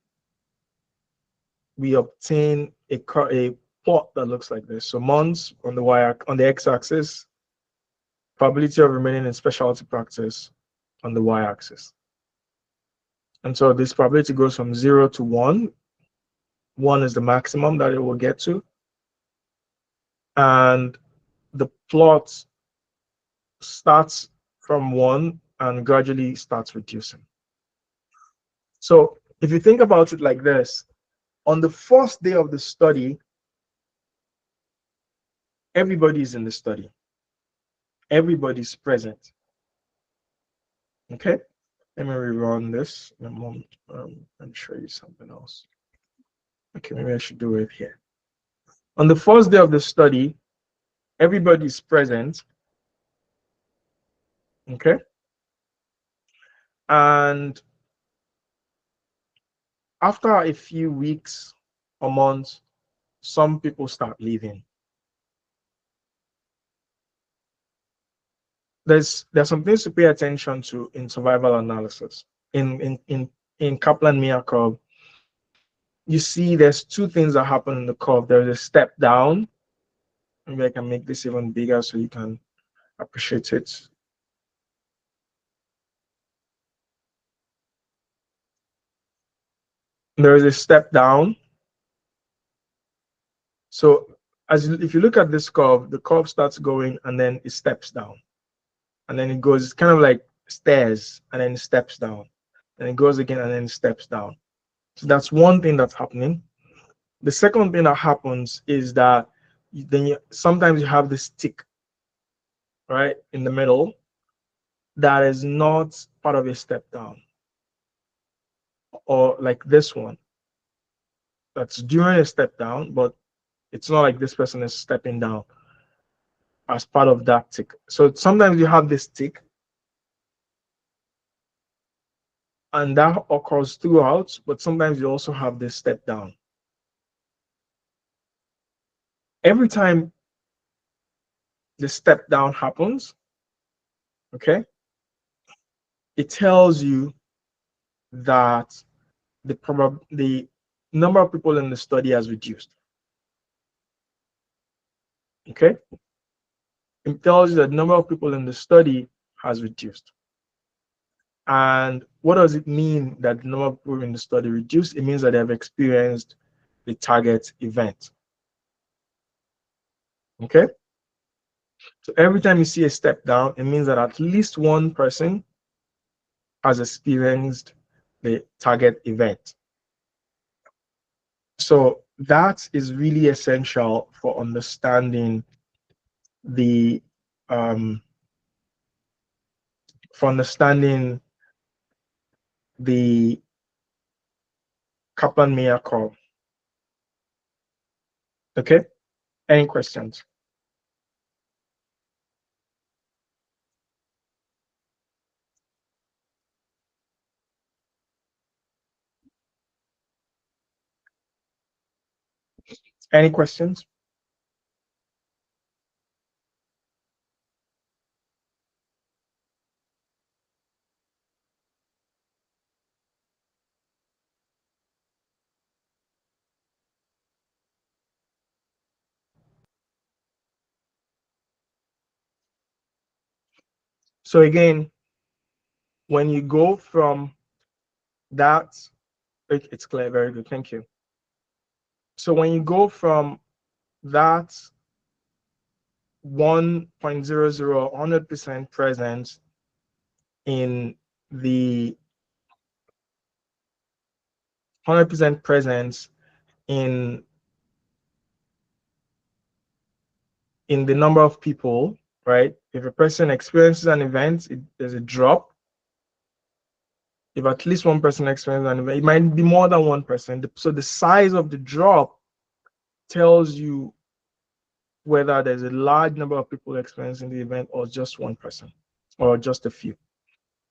A: we obtain a plot that looks like this. So months on the x-axis, probability of remaining in specialty practice on the y-axis. And so this probability goes from 0 to 1. 1 is the maximum that it will get to. And the plot starts from 1 and gradually starts reducing. So if you think about it like this, on the first day of the study, everybody's in the study. Everybody's present. Okay? Let me rerun this in a moment. Let me show you something else. Okay, maybe I should do it here. On the first day of the study, everybody's present. Okay? And after a few weeks or months, some people start leaving. There's some things to pay attention to in survival analysis. In Kaplan Meier curve, you see there's two things that happen in the curve. There's a step down. Maybe I can make this even bigger so you can appreciate it. There is a step down. So if you look at this curve, the curve starts going and then it steps down. And then it goes, it's kind of like stairs, and then it steps down. And it goes again and then it steps down. So that's one thing that's happening. The second thing that happens is that sometimes you have this tick, right, in the middle that is not part of a step down. Or like this one, that's during a step down, but it's not like this person is stepping down as part of that tick. So sometimes you have this tick, and that occurs throughout, but sometimes you also have this step down. Every time the step down happens, okay, it tells you that the number of people in the study has reduced. Okay, it tells you that the number of people in the study has reduced. And what does it mean that the number of people in the study reduced? It means that they have experienced the target event. Okay, so every time you see a step down, it means that at least one person has experienced the target event. So that is really essential for understanding the Kaplan-Meier curve. Okay, any questions? Any questions? So again, when you go from that, it's clear, very good, thank you. So when you go from that 1.00 100% presence in the 100% presence in the number of people, right? If a person experiences an event, there's a drop. If at least one person experiences an event, it might be more than one person. So the size of the drop tells you whether there's a large number of people experiencing the event or just one person or just a few,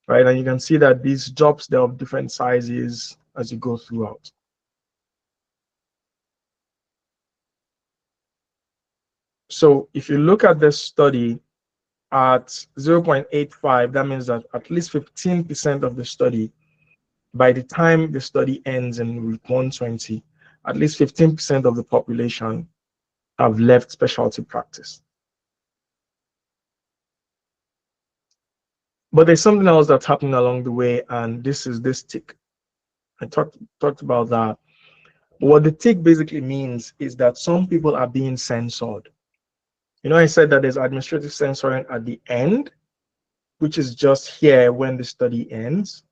A: right? And you can see that these drops, they're of different sizes as you go throughout. So if you look at this study at 0.85, that means that at least 15% of the study, by the time the study ends in week 120, at least 15% of the population have left specialty practice. But there's something else that's happening along the way, and this is this tick. I talked about that. What the tick basically means is that some people are being censored. You know, I said that there's administrative censoring at the end, which is just here when the study ends.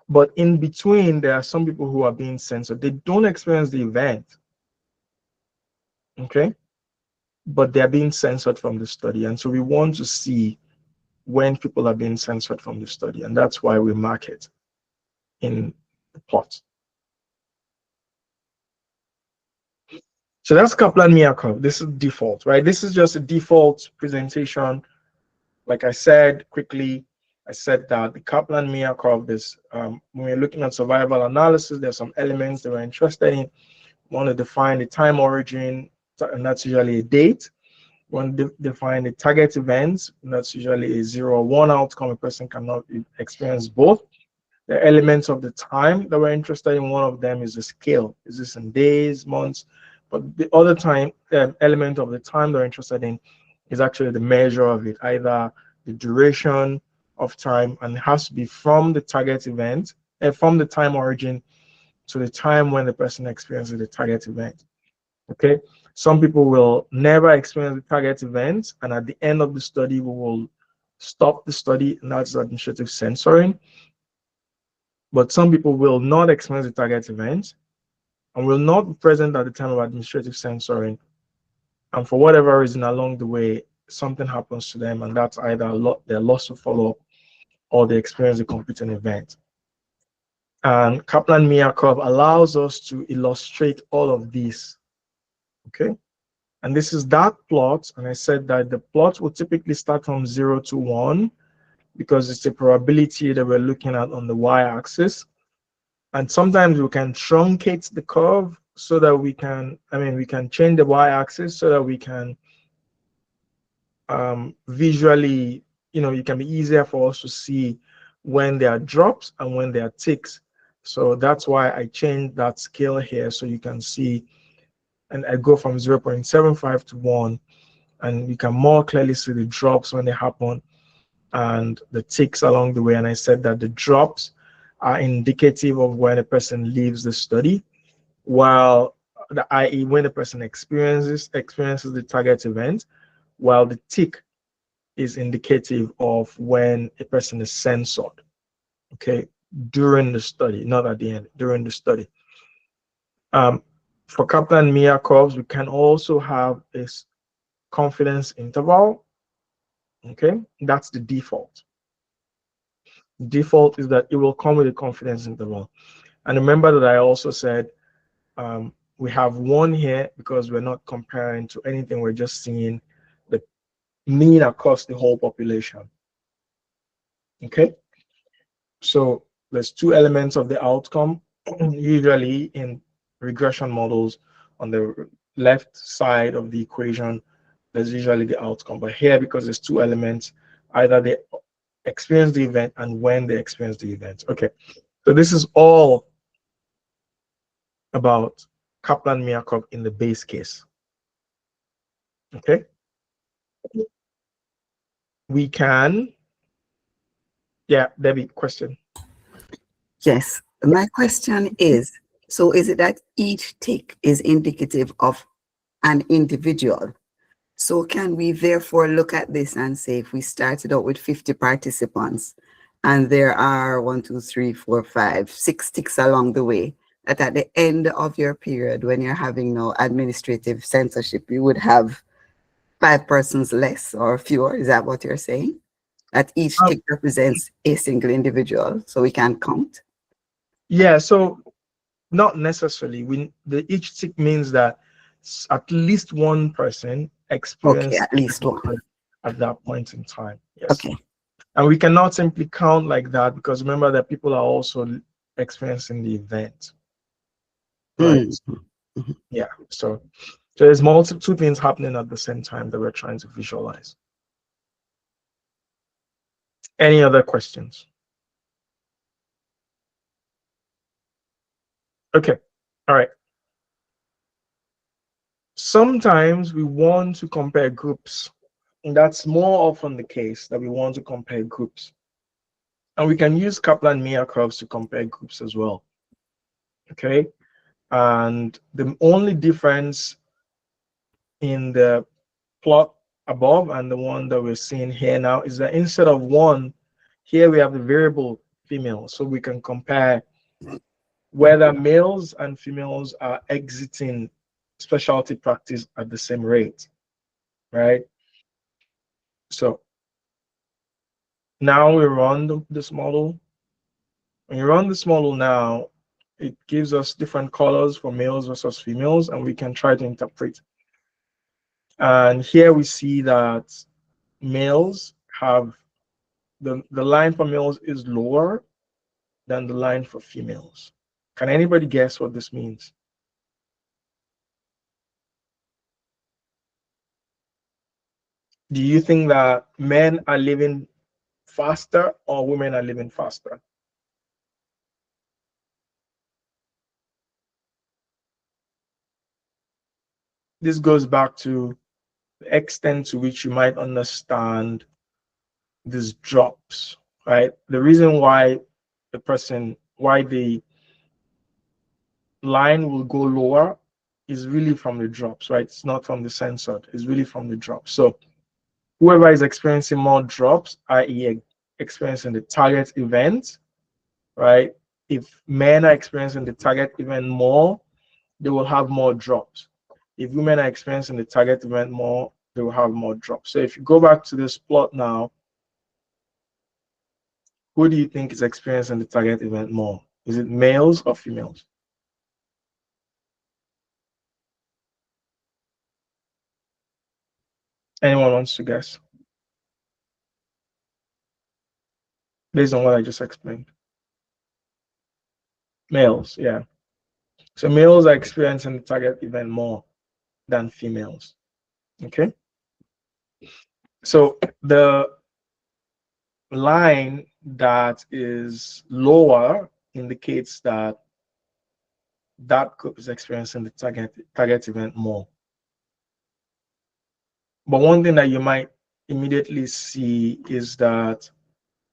A: But in between, there are some people who are being censored. They don't experience the event, okay? But they're being censored from the study. And so we want to see when people are being censored from the study. And that's why we mark it in the plot. So that's Kaplan-Meier curve. This is default, right? This is just a default presentation. Like I said quickly, I said that the Kaplan-Meier curve is, when we're looking at survival analysis, there's some elements that we're interested in. We want to define the time origin, and that's usually a date. We want to define the target events, and that's usually a 0 or 1 outcome. A person cannot experience both. The elements of the time that we're interested in, one of them is the scale. Is this in days, months? But the other time element of the time that we're interested in is actually the measure of it, either the duration of time, and it has to be from the target event, and from the time origin to the time when the person experiences the target event. Okay, some people will never experience the target event, and at the end of the study, we will stop the study, and that's administrative censoring. But some people will not experience the target event and will not be present at the time of administrative censoring. And for whatever reason along the way, something happens to them, and that's either they're lost to follow-up or they experience a competing event. And Kaplan-Meier curve allows us to illustrate all of these. Okay. And this is that plot. And I said that the plot will typically start from 0 to 1 because it's a probability that we're looking at on the y-axis. And sometimes we can truncate the curve so that we can, we can change the y-axis so that we can visually, it can be easier for us to see when there are drops and when there are ticks. So that's why I changed that scale here so you can see, and I go from 0.75 to 1, and you can more clearly see the drops when they happen and the ticks along the way. And I said that the drops are indicative of when a person leaves the study, while the i.e. when the person experiences the target event, while the tick is indicative of when a person is censored, okay, during the study, not at the end, during the study. For Kaplan-Meier curves, we can also have a confidence interval, okay, that's the default. Default is that it will come with a confidence interval. And remember that I also said we have 1 here because we're not comparing to anything, we're just seeing the mean across the whole population. Okay, so there's 2 elements of the outcome. Usually in regression models, on the left side of the equation, there's usually the outcome. But here, because there's 2 elements, either they experience the event and when they experience the event. Okay, so this is all about Kaplan-Meier curve in the base case. Okay, we can, yeah, Debbie, question.
C: Yes, my question is, so is it that each tick is indicative of an individual? So can we therefore look at this and say, if we started out with 50 participants and there are 1, 2, 3, 4, 5, 6 ticks along the way, that at the end of your period, when you're having no administrative censorship, you would have 5 persons less or fewer? Is that what you're saying? That each tick represents a single individual, so we can count?
A: Yeah, so not necessarily. Each tick means that at least 1 person
C: Okay,
A: experienced
C: at least 1.
A: at that point in time. Yes.
C: Okay.
A: And we cannot simply count like that because remember that people are also experiencing the event. Right.
C: Mm-hmm.
A: Yeah. So there's two things happening at the same time that we're trying to visualize. Any other questions? Okay. All right. Sometimes we want to compare groups. And that's more often the case that we want to compare groups. And we can use Kaplan-Meier curves to compare groups as well. Okay. And the only difference in the plot above and the one that we're seeing here now is that instead of one, here we have the variable female. So we can compare whether males and females are exiting specialty practice at the same rate, right? So now we run this model. When you run this model now, it gives us different colors for males versus females, and we can try to interpret. And here we see that males have the line for males is lower than the line for females. Can anybody guess what this means? Do you think that men are living faster or women are living faster? This goes back to the extent to which you might understand these drops, right? The reason why why the line will go lower is really from the drops, right? It's not from the censored, it's really from the drops. So whoever is experiencing more drops, i.e. experiencing the target event, right? If men are experiencing the target event more, they will have more drops. If women are experiencing the target event more, they will have more drops. So if you go back to this plot now, who do you think is experiencing the target event more? Is it males or females? Anyone wants to guess? Based on what I just explained. Males, yeah. So males are experiencing the target event more than females. Okay. So the line that is lower indicates that that group is experiencing the target event more. But one thing that you might immediately see is that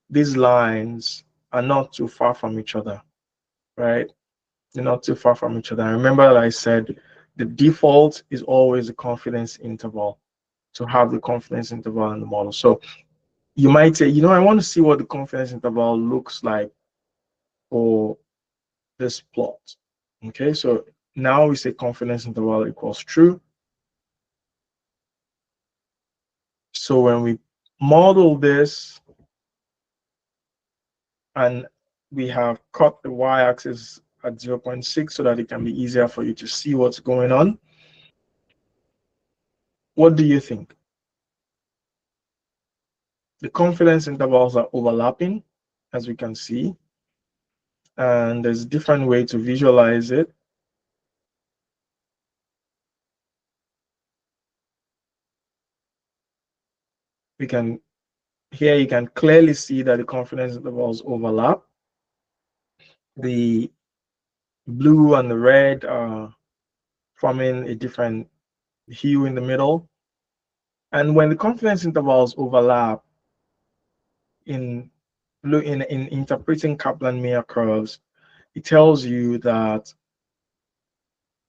A: these lines are not too far from each other, right? They're not too far from each other. And remember that I said the default is always the confidence interval, to have the confidence interval in the model. So you might say, you know, I want to see what the confidence interval looks like for this plot. Okay, so now we say confidence interval equals true. So when we model this and we have cut the y-axis at 0.6 so that it can be easier for you to see what's going on, what do you think? The confidence intervals are overlapping, as we can see, and there's a different way to visualize it. Here you can clearly see that the confidence intervals overlap. The blue and the red are forming a different hue in the middle. And when the confidence intervals overlap, in interpreting Kaplan-Meier curves, it tells you that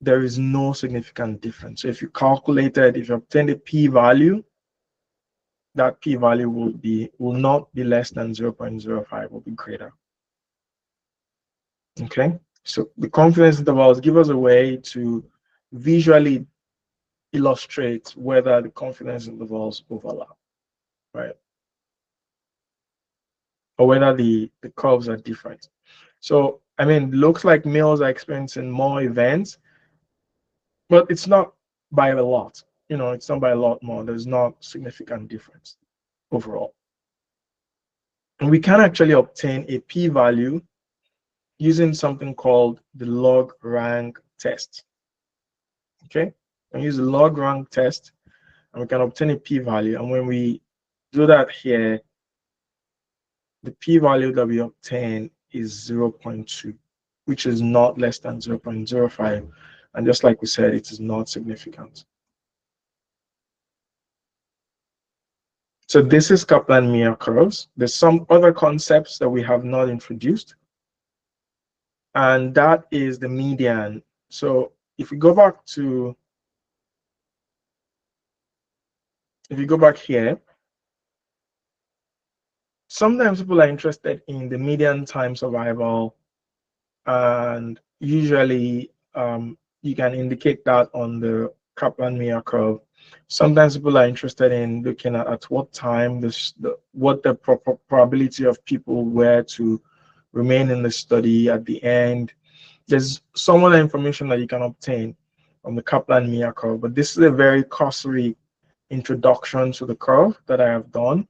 A: there is no significant difference. So if you obtained a p-value, that p-value will not be less than 0.05, will be greater. Okay, so the confidence intervals give us a way to visually illustrate whether the confidence intervals overlap, right? Or whether the curves are different. So, I mean, looks like males are experiencing more events, but it's not by a lot. You know, it's not by a lot more. There's not significant difference overall. And we can actually obtain a p-value using something called the log rank test. Okay, we use the log rank test and we can obtain a p-value. And when we do that here, the p-value that we obtain is 0.2, which is not less than 0.05. And just like we said, it is not significant. So this is Kaplan-Meier curves. There's some other concepts that we have not introduced, and that is the median. So if we go back here, sometimes people are interested in the median time survival, and usually you can indicate that on the Kaplan-Meier curve. Sometimes people are interested in looking at what time what the probability of people were to remain in the study at the end. There's some other information that you can obtain on the Kaplan-Meier curve, but this is a very cursory introduction to the curve that I have done.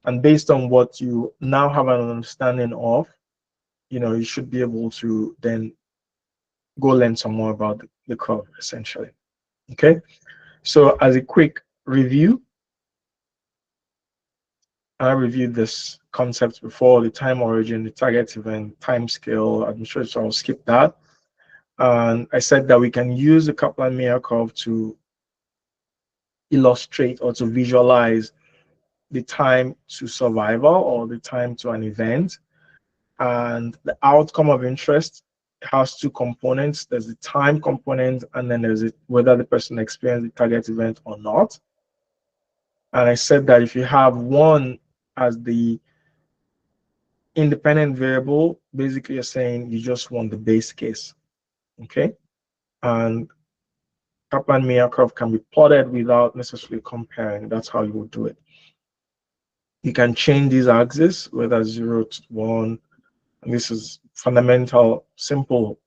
A: And based on what you now have an understanding of, you should be able to then go learn some more about the curve, essentially. Okay, so as a quick review, I reviewed this concept before: the time origin, the target event, time scale. I'm sure, so I'll skip that. And I said that we can use the Kaplan-Meier curve to illustrate or to visualize the time to survival or the time to an event. And the outcome of interest has two components. There's the time component, and then there's whether the person experienced the target event or not. And I said that if you have one as the independent variable, basically you're saying you just want the base case. Okay, and Kaplan-Meier curve can be plotted without necessarily comparing. That's how you would do it. You can change these axes, whether 0 to 1. And this is fundamental, simple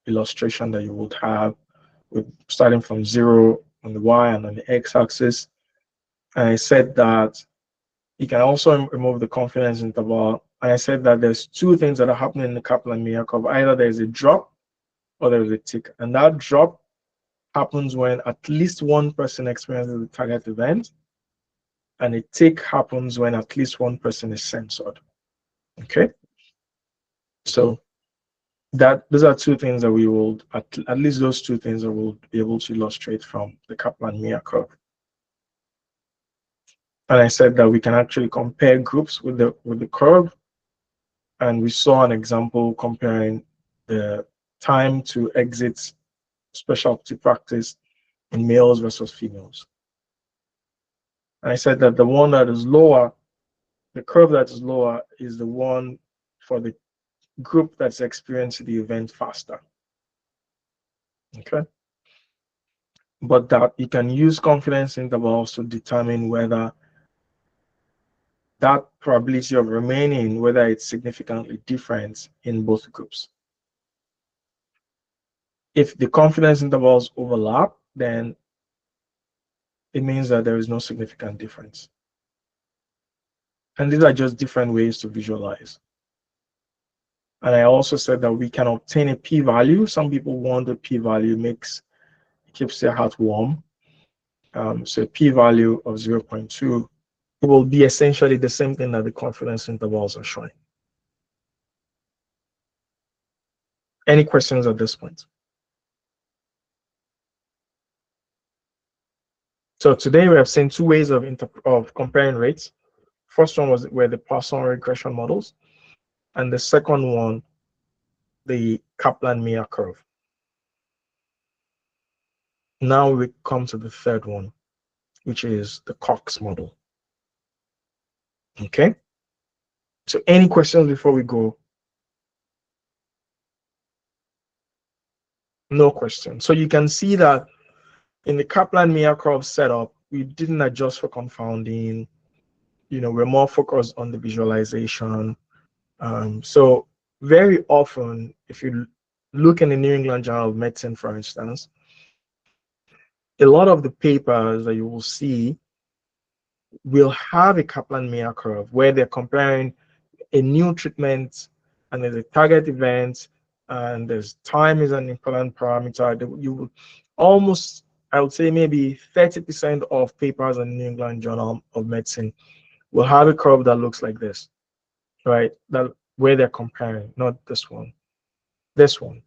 A: illustration that you would have with starting from 0 on the y and on the x-axis. And I said that you can also remove the confidence interval. And I said that there's two things that are happening in the Kaplan-Meier curve. Either there's a drop or there's a tick. And that drop happens when at least one person experiences the target event, and a tick happens when at least one person is censored. Okay, so those are two things that we will at least those two things that we'll be able to illustrate from the Kaplan-Meier curve. And I said that we can actually compare groups with the curve, and we saw an example comparing the time to exit specialty practice in males versus females. And I said that the one that is lower, the curve that is lower, is the one for the group that's experiencing the event faster. Okay, but that you can use confidence intervals to determine whether that probability of remaining, whether it's significantly different in both groups. If the confidence intervals overlap, then it means that there is no significant difference. And these are just different ways to visualize. And I also said that we can obtain a p-value. Some people want a p-value, keeps their heart warm. So a p-value of 0.2 will be essentially the same thing that the confidence intervals are showing. Any questions at this point? So today we have seen two ways of comparing rates. First one were the Poisson regression models, and the second one, the Kaplan-Meier curve. Now we come to the third one, which is the Cox model. Okay. So any questions before we go? No questions. So you can see that in the Kaplan-Meier curve setup, we didn't adjust for confounding. We're more focused on the visualization. So very often, if you look in the New England Journal of Medicine, for instance, a lot of the papers that you will see will have a Kaplan-Meier curve where they're comparing a new treatment, and there's a target event, and there's time is an important parameter. You will almost, I would say maybe 30% of papers in the New England Journal of Medicine will have a curve that looks like this, right? That where they're comparing, not this one. This one.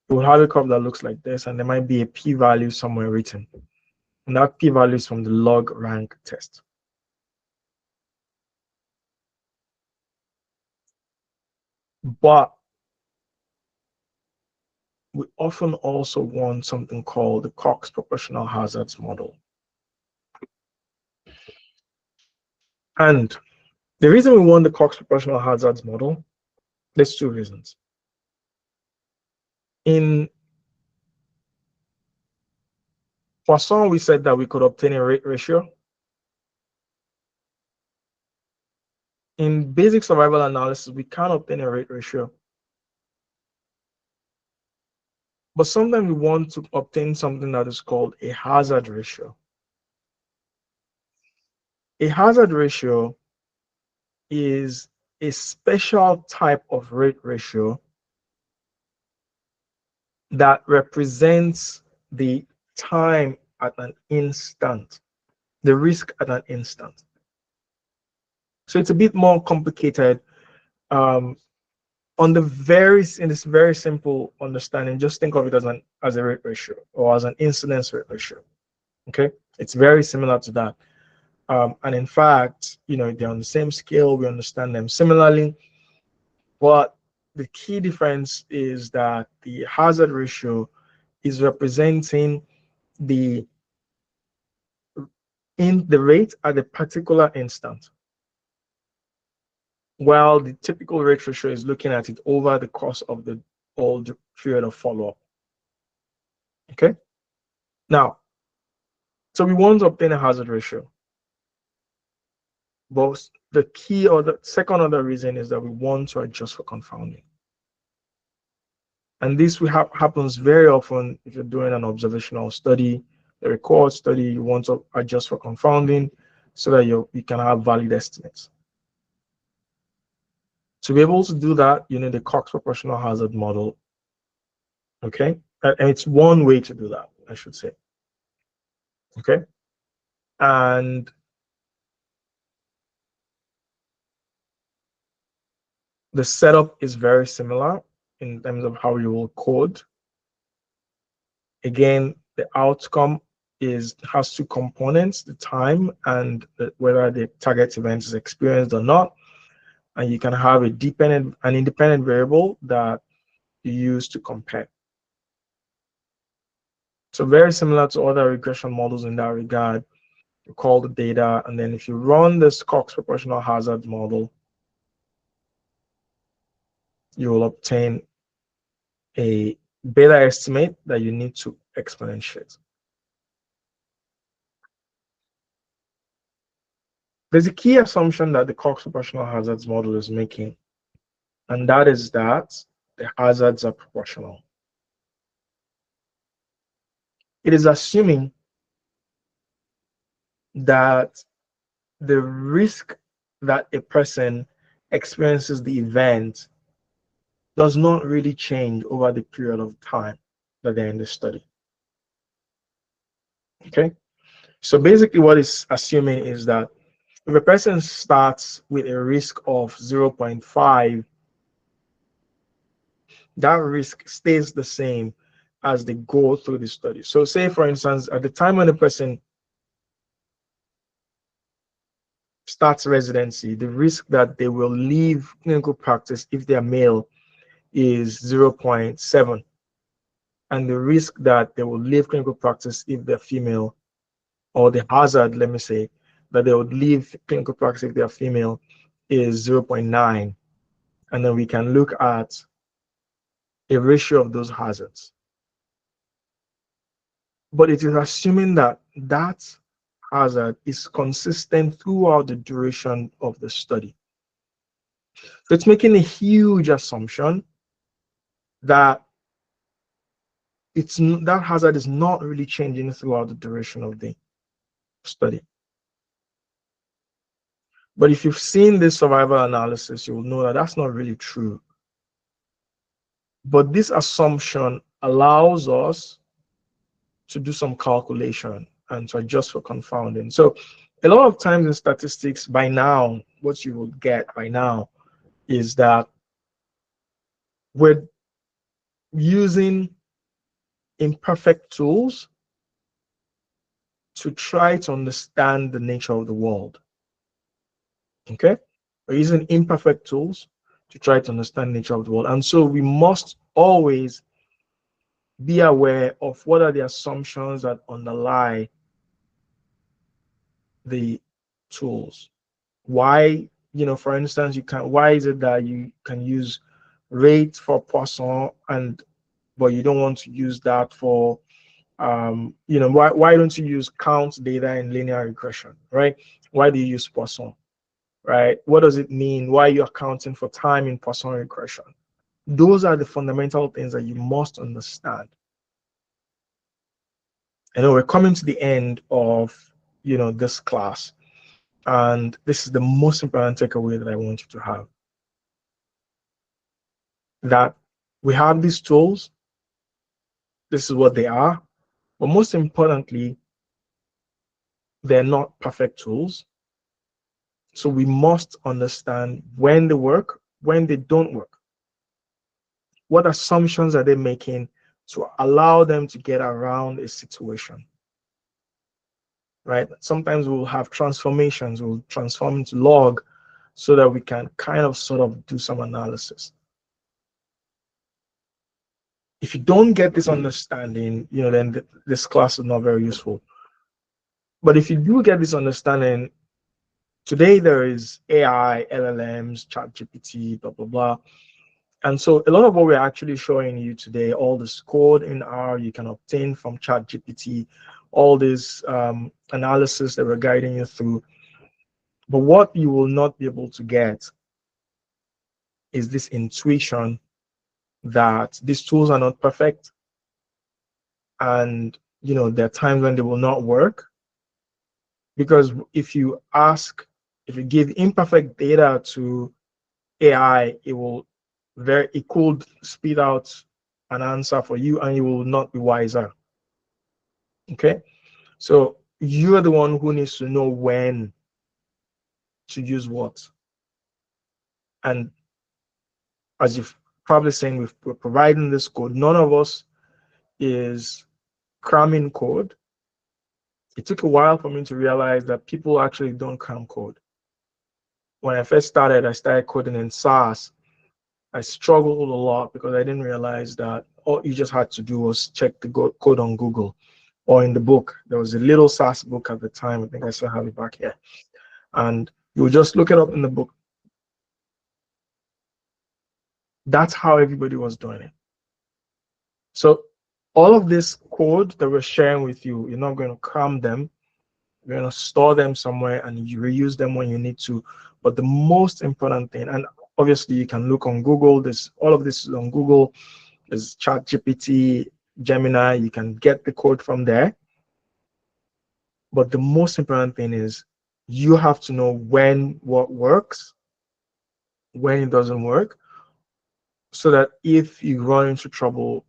A: You will have a curve that looks like this, and there might be a p-value somewhere written. And that p-value is from the log rank test. But we often also want something called the Cox proportional hazards model. And the reason we want the Cox proportional hazards model, there's two reasons. In Poisson, we said that we could obtain a rate ratio. In basic survival analysis, we can't obtain a rate ratio. But sometimes we want to obtain something that is called a hazard ratio. A hazard ratio is a special type of rate ratio that represents the time at an instant, the risk at an instant. So it's a bit more complicated. In this very simple understanding, just think of it as a rate ratio or as an incidence rate ratio. Okay, it's very similar to that. And in fact, they're on the same scale. We understand them similarly, but the key difference is that the hazard ratio is representing the rate at a particular instant, while the typical rate ratio is looking at it over the course of the old period of follow-up. Okay. Now, so we want to obtain a hazard ratio. But the key or the second other reason is that we want to adjust for confounding. And this happens very often if you're doing an observational study, a record study, you want to adjust for confounding so that you can have valid estimates. To be able to do that, you need the Cox proportional hazard model. Okay, and it's one way to do that, I should say. Okay, and the setup is very similar in terms of how you will code. Again, the outcome has two components: the time and whether the target event is experienced or not. And you can have an independent variable that you use to compare. So very similar to other regression models in that regard. You call the data, and then if you run this Cox proportional hazard model, you will obtain a beta estimate that you need to exponentiate. There's a key assumption that the Cox proportional hazards model is making, and that is that the hazards are proportional. It is assuming that the risk that a person experiences the event does not really change over the period of time that they're in the study. Okay, so basically what it's assuming is that if a person starts with a risk of 0.5, that risk stays the same as they go through the study. So say, for instance, at the time when a person starts residency, the risk that they will leave clinical practice if they're male is 0.7. And the risk that they will leave clinical practice if they're female, or the hazard, let me say, that they would leave clinical practice if they're female is 0.9. And then we can look at a ratio of those hazards. But it is assuming that that hazard is consistent throughout the duration of the study. So it's making a huge assumption that that hazard is not really changing throughout the duration of the study. But if you've seen this survival analysis, you will know that that's not really true. But this assumption allows us to do some calculation and to adjust for confounding. So a lot of times in statistics, by now, what you will get by now is that we're using imperfect tools to try to understand the nature of the world. Okay? We're using imperfect tools to try to understand nature of the world. And so we must always be aware of what are the assumptions that underlie the tools. Why, for instance, why is it that you can use rate for Poisson but you don't want to use that for why don't you use count data in linear regression, right? Why do you use Poisson, right? What does it mean? Why are you accounting for time in Poisson regression? Those are the fundamental things that you must understand. I know we're coming to the end of this class, and this is the most important takeaway that I want you to have. That we have these tools, this is what they are, but most importantly, they're not perfect tools. So we must understand when they work, when they don't work. What assumptions are they making to allow them to get around a situation? Right? Sometimes we'll have transformations, we'll transform into log so that we can kind of sort of do some analysis. If you don't get this understanding, then this class is not very useful. But if you do get this understanding, today there is AI, LLMs, ChatGPT, blah, blah, blah. And so a lot of what we're actually showing you today, all this code in R you can obtain from ChatGPT, all this analysis that we're guiding you through. But what you will not be able to get is this intuition that these tools are not perfect. And, there are times when they will not work. Because if you give imperfect data to AI, it could spit out an answer for you and you will not be wiser. Okay, so you're the one who needs to know when to use what. And as you've probably seen, we're providing this code. None of us is cramming code. It took a while for me to realize that people actually don't cram code. When I first started, I started coding in SAS. I struggled a lot because I didn't realize that all you just had to do was check the code on Google or in the book. There was a little SAS book at the time. I think I still have it back here. And you would just look it up in the book. That's how everybody was doing it. So all of this code that we're sharing with you, you're not going to cram them. You're going to store them somewhere and you reuse them when you need to. But the most important thing, and obviously you can look on Google, all of this is on Google. There's ChatGPT, Gemini, you can get the code from there. But the most important thing is you have to know when what works, when it doesn't work, so that if you run into trouble,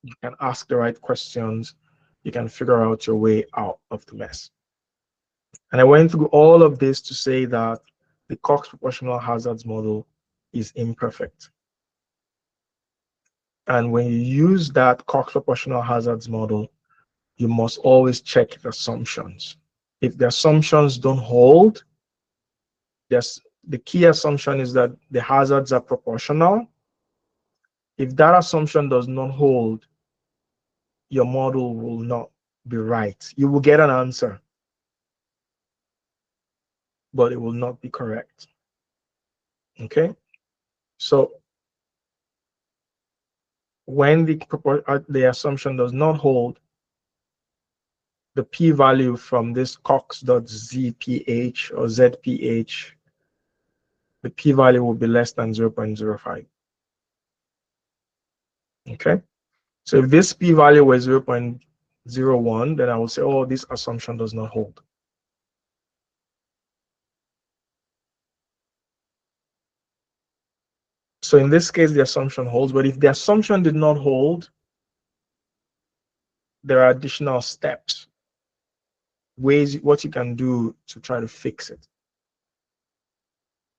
A: you can ask the right questions, you can figure out your way out of the mess. And I went through all of this to say that the Cox proportional hazards model is imperfect. And when you use that Cox proportional hazards model, you must always check the assumptions. If the assumptions don't hold, the key assumption is that the hazards are proportional. If that assumption does not hold, your model will not be right. You will get an answer, but it will not be correct. Okay? So when the assumption does not hold, the p-value from this cox.zph or zph, the p-value will be less than 0.05. Okay? So if this p-value was 0.01, then I will say, oh, this assumption does not hold. So in this case, the assumption holds, but if the assumption did not hold, there are additional steps, ways, what you can do to try to fix it.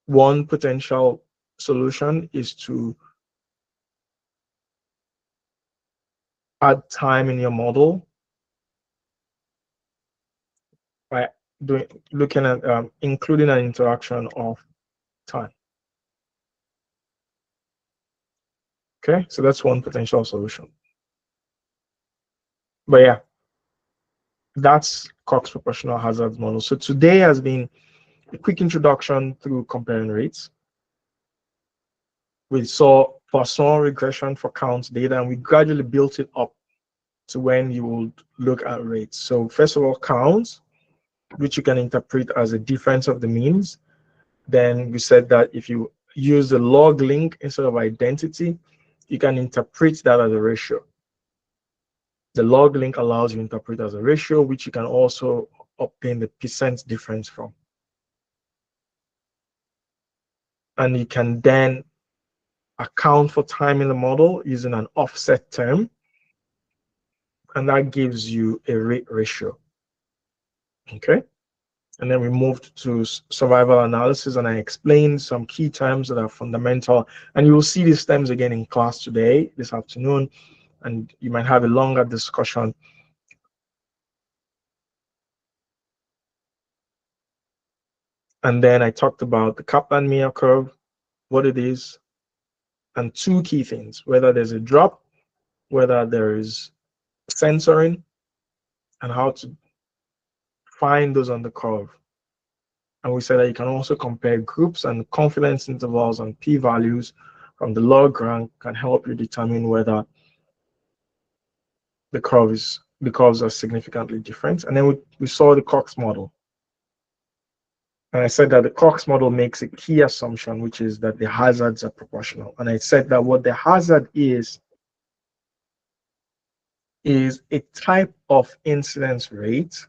A: One potential solution is to add time in your model by looking at including an interaction of time. Okay, so that's one potential solution. But yeah, that's Cox proportional hazards model. So today has been a quick introduction through comparing rates. We saw Poisson regression for count data, and we gradually built it up to when you would look at rates. So first of all, counts, which you can interpret as a difference of the means. Then we said that if you use the log link instead of identity, you can interpret that as a ratio. The log link allows you to interpret as a ratio, which you can also obtain the percent difference from. And you can then account for time in the model using an offset term, and that gives you a rate ratio. Okay. And then we moved to survival analysis, and I explained some key terms that are fundamental. And you will see these terms again in class today, this afternoon, and you might have a longer discussion. And then I talked about the Kaplan Meier curve, what it is, and two key things: whether there's a drop, whether there is censoring, and how to find those on the curve. And we said that you can also compare groups, and confidence intervals and p-values from the log rank can help you determine whether the curves are significantly different. And then we saw the Cox model. And I said that the Cox model makes a key assumption, which is that the hazards are proportional. And I said that what the hazard is a type of incidence rate,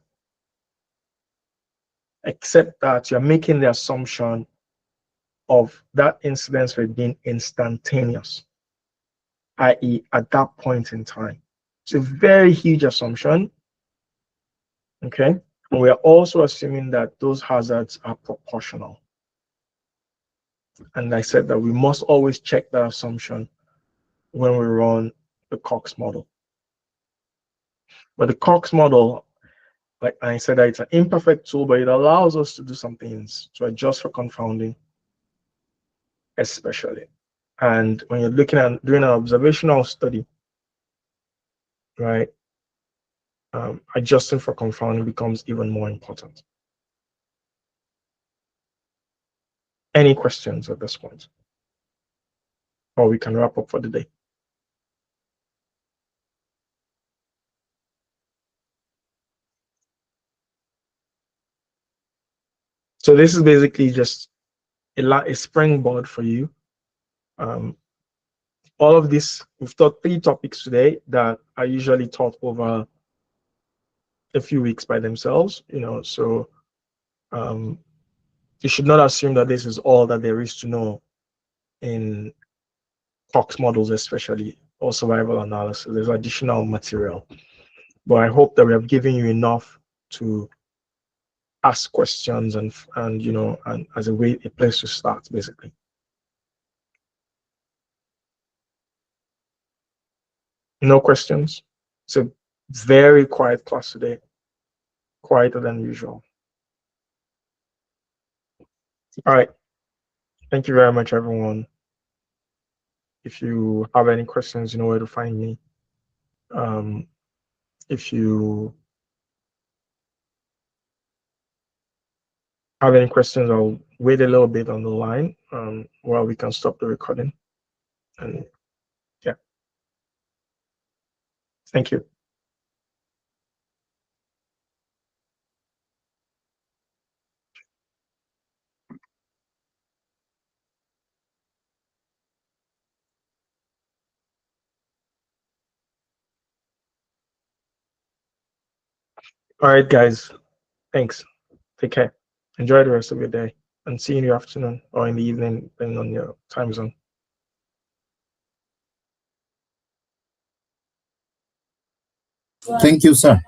A: except that you're making the assumption of that incidence rate being instantaneous, i.e. at that point in time. It's a very huge assumption, okay? And we are also assuming that those hazards are proportional. And I said that we must always check that assumption when we run the Cox model. But the Cox model, like I said, that it's an imperfect tool, but it allows us to do some things to adjust for confounding, especially. And when you're looking at doing an observational study, right, adjusting for confounding becomes even more important. Any questions at this point? Or we can wrap up for the day. So this is basically just a springboard for you. All of this, we've taught 3 topics today that are usually taught over a few weeks by themselves, so you should not assume that this is all that there is to know in Cox models, especially, or survival analysis. There's additional material, but I hope that we have given you enough to ask questions and as a place to start, basically. No questions? It's a very quiet class today, quieter than usual. All right. Thank you very much, everyone. If you have any questions, you know where to find me. If you have any questions, I'll wait a little bit on the line while we can stop the recording. And yeah, thank you. All right, guys. Thanks. Take care. Enjoy the rest of your day, and see you in the afternoon or in the evening, depending on your time zone.
D: Thank you, sir.